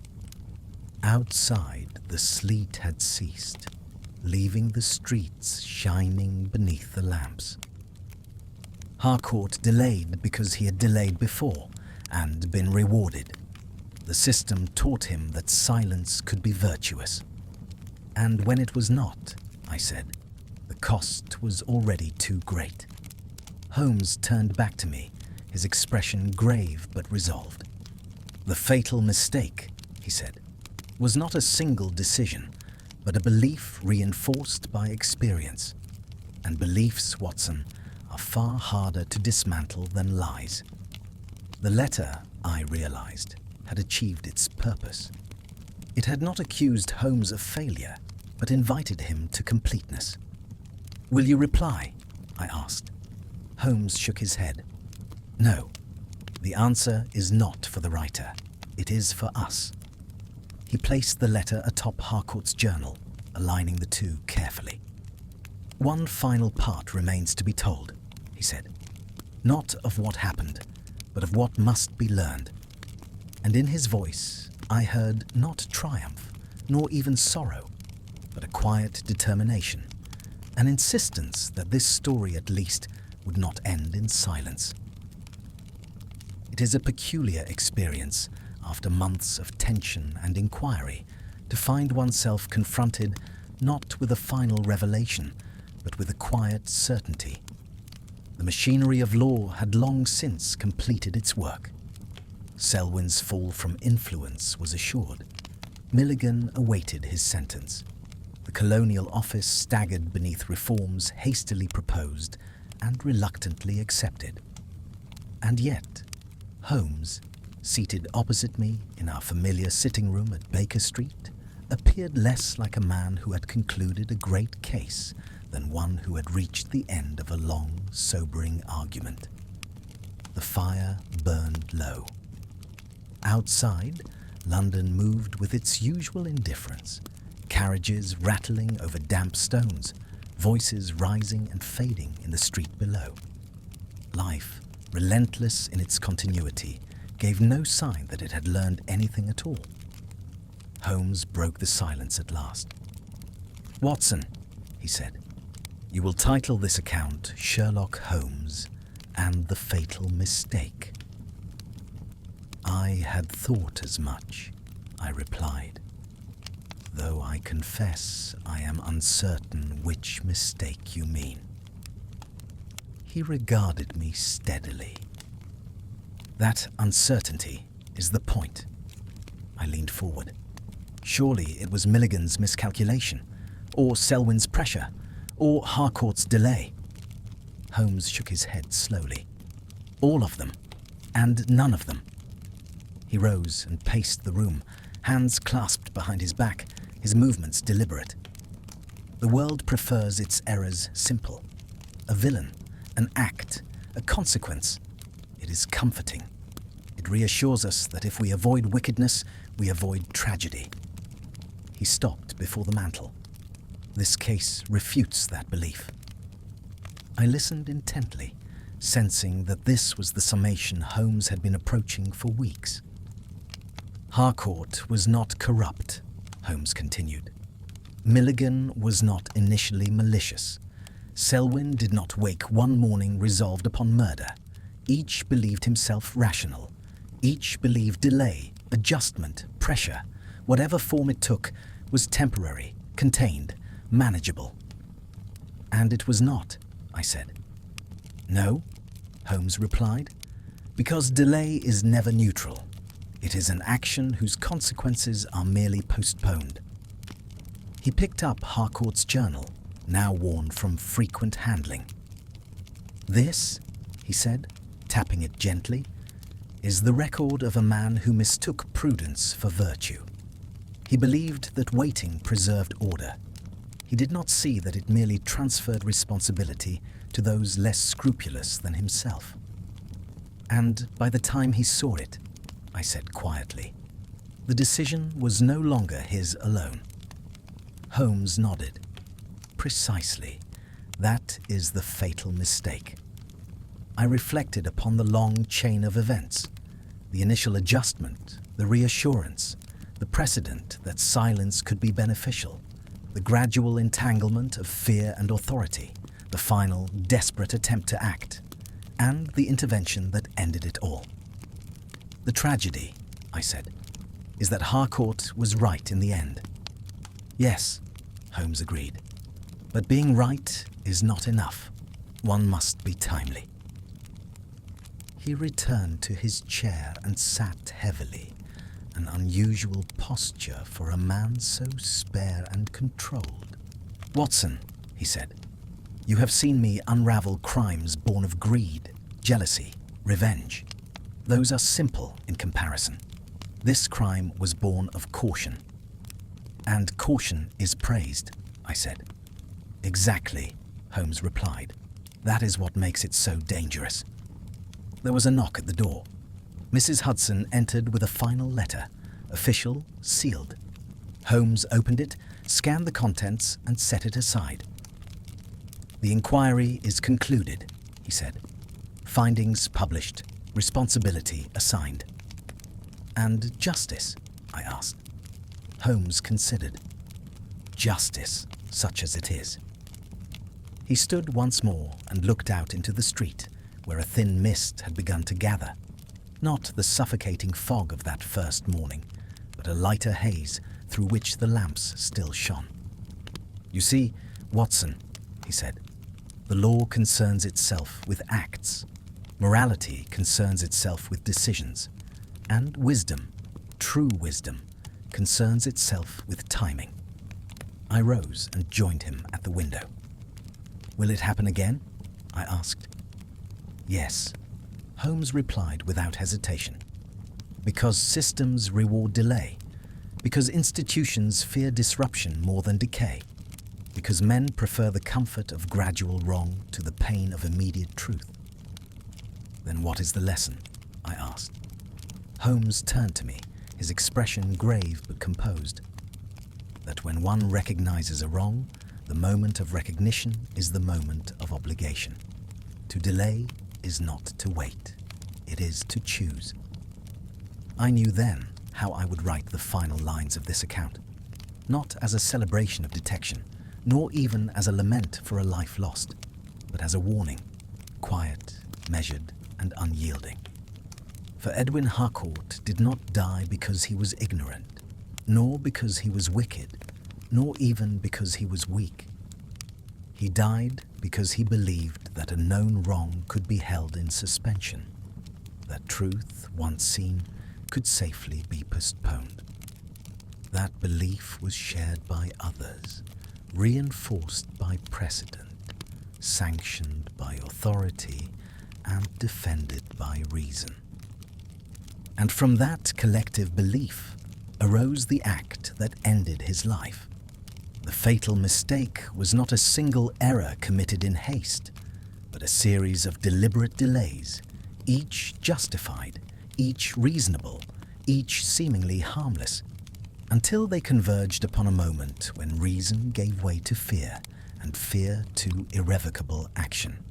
Outside, the sleet had ceased, leaving the streets shining beneath the lamps. Harcourt delayed because he had delayed before and been rewarded. The system taught him that silence could be virtuous. And when it was not, I said, the cost was already too great. Holmes turned back to me, his expression grave but resolved. The fatal mistake, he said, was not a single decision, but a belief reinforced by experience. And beliefs, Watson, are far harder to dismantle than lies. The letter, I realized, had achieved its purpose. It had not accused Holmes of failure, but invited him to completeness. "Will you reply?" I asked. Holmes shook his head. "No, the answer is not for the writer. It is for us." He placed the letter atop Harcourt's journal, aligning the two carefully. "One final part remains to be told," he said. "Not of what happened, but of what must be learned." And in his voice, I heard not triumph, nor even sorrow, but a quiet determination, an insistence that this story at least would not end in silence. It is a peculiar experience, after months of tension and inquiry, to find oneself confronted not with a final revelation, but with a quiet certainty. The machinery of law had long since completed its work. Selwyn's fall from influence was assured. Milligan awaited his sentence. The Colonial Office staggered beneath reforms hastily proposed and reluctantly accepted. And yet, Holmes, seated opposite me in our familiar sitting room at Baker Street, appeared less like a man who had concluded a great case than one who had reached the end of a long, sobering argument. The fire burned low. Outside, London moved with its usual indifference, carriages rattling over damp stones, voices rising and fading in the street below. Life, relentless in its continuity, gave no sign that it had learned anything at all. Holmes broke the silence at last. "Watson," he said, "you will title this account Sherlock Holmes and the Fatal Mistake." "I had thought as much," I replied, "though I confess I am uncertain which mistake you mean." He regarded me steadily. "That uncertainty is the point." I leaned forward. "Surely it was Milligan's miscalculation, or Selwyn's pressure, or Harcourt's delay." Holmes shook his head slowly. "All of them, and none of them." He rose and paced the room, hands clasped behind his back, his movements deliberate. "The world prefers its errors simple. A villain, an act, a consequence. It is comforting. It reassures us that if we avoid wickedness, we avoid tragedy." He stopped before the mantel. "This case refutes that belief." I listened intently, sensing that this was the summation Holmes had been approaching for weeks. "Harcourt was not corrupt," Holmes continued. "Milligan was not initially malicious. Selwyn did not wake one morning resolved upon murder. Each believed himself rational. Each believed delay, adjustment, pressure, whatever form it took, was temporary, contained, manageable." "And it was not," I said. "No," Holmes replied, "because delay is never neutral. It is an action whose consequences are merely postponed." He picked up Harcourt's journal, now worn from frequent handling. "This," he said, tapping it gently, "is the record of a man who mistook prudence for virtue. He believed that waiting preserved order. He did not see that it merely transferred responsibility to those less scrupulous than himself. And by the time he saw it," I said quietly, "the decision was no longer his alone." Holmes nodded. "Precisely. That is the fatal mistake." I reflected upon the long chain of events, the initial adjustment, the reassurance, the precedent that silence could be beneficial, the gradual entanglement of fear and authority, the final desperate attempt to act. and the intervention that ended it all. The tragedy, I said, is that Harcourt was right in the end. Yes, Holmes agreed. But being right is not enough. One must be timely. He returned to his chair and sat heavily, an unusual posture for a man so spare and controlled. "Watson," he said, "you have seen me unravel crimes born of greed, jealousy, revenge. Those are simple in comparison. This crime was born of caution. And caution is praised," I said. "Exactly," Holmes replied. "That is what makes it so dangerous." There was a knock at the door. Mrs. Hudson entered with a final letter, official, sealed. Holmes opened it, scanned the contents, and set it aside. "The inquiry is concluded," he said. "Findings published, responsibility assigned." "And justice?" I asked. Holmes considered. "Justice, such as it is." He stood once more and looked out into the street, where a thin mist had begun to gather. Not the suffocating fog of that first morning, but a lighter haze through which the lamps still shone. "You see, Watson," he said, "the law concerns itself with acts. Morality concerns itself with decisions. And wisdom, true wisdom, concerns itself with timing." I rose and joined him at the window. "Will it happen again?" I asked. "Yes," Holmes replied without hesitation. "Because systems reward delay. Because institutions fear disruption more than decay. Because men prefer the comfort of gradual wrong to the pain of immediate truth." "Then what is the lesson?" I asked. Holmes turned to me, his expression grave but composed. "That when one recognizes a wrong, the moment of recognition is the moment of obligation. To delay is not to wait. It is to choose." I knew then how I would write the final lines of this account, not as a celebration of detection, nor even as a lament for a life lost, but as a warning, quiet, measured, and unyielding. For Edwin Harcourt did not die because he was ignorant, nor because he was wicked, nor even because he was weak. He died because he believed that a known wrong could be held in suspension, that truth, once seen, could safely be postponed. That belief was shared by others, reinforced by precedent, sanctioned by authority, and defended by reason. And from that collective belief arose the act that ended his life. The fatal mistake was not a single error committed in haste, but a series of deliberate delays, each justified, each reasonable, each seemingly harmless, until they converged upon a moment when reason gave way to fear, and fear to irrevocable action.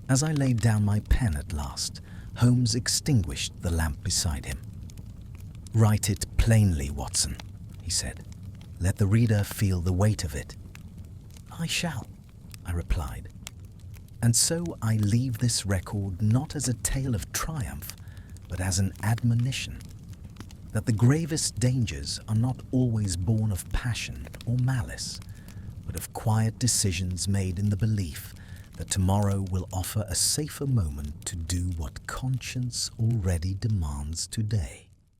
As I laid down my pen at last, Holmes extinguished the lamp beside him. "Write it plainly, Watson," he said. "Let the reader feel the weight of it." "I shall," I replied. And so I leave this record not as a tale of triumph, but as an admonition that the gravest dangers are not always born of passion or malice, but of quiet decisions made in the belief that tomorrow will offer a safer moment to do what conscience already demands today.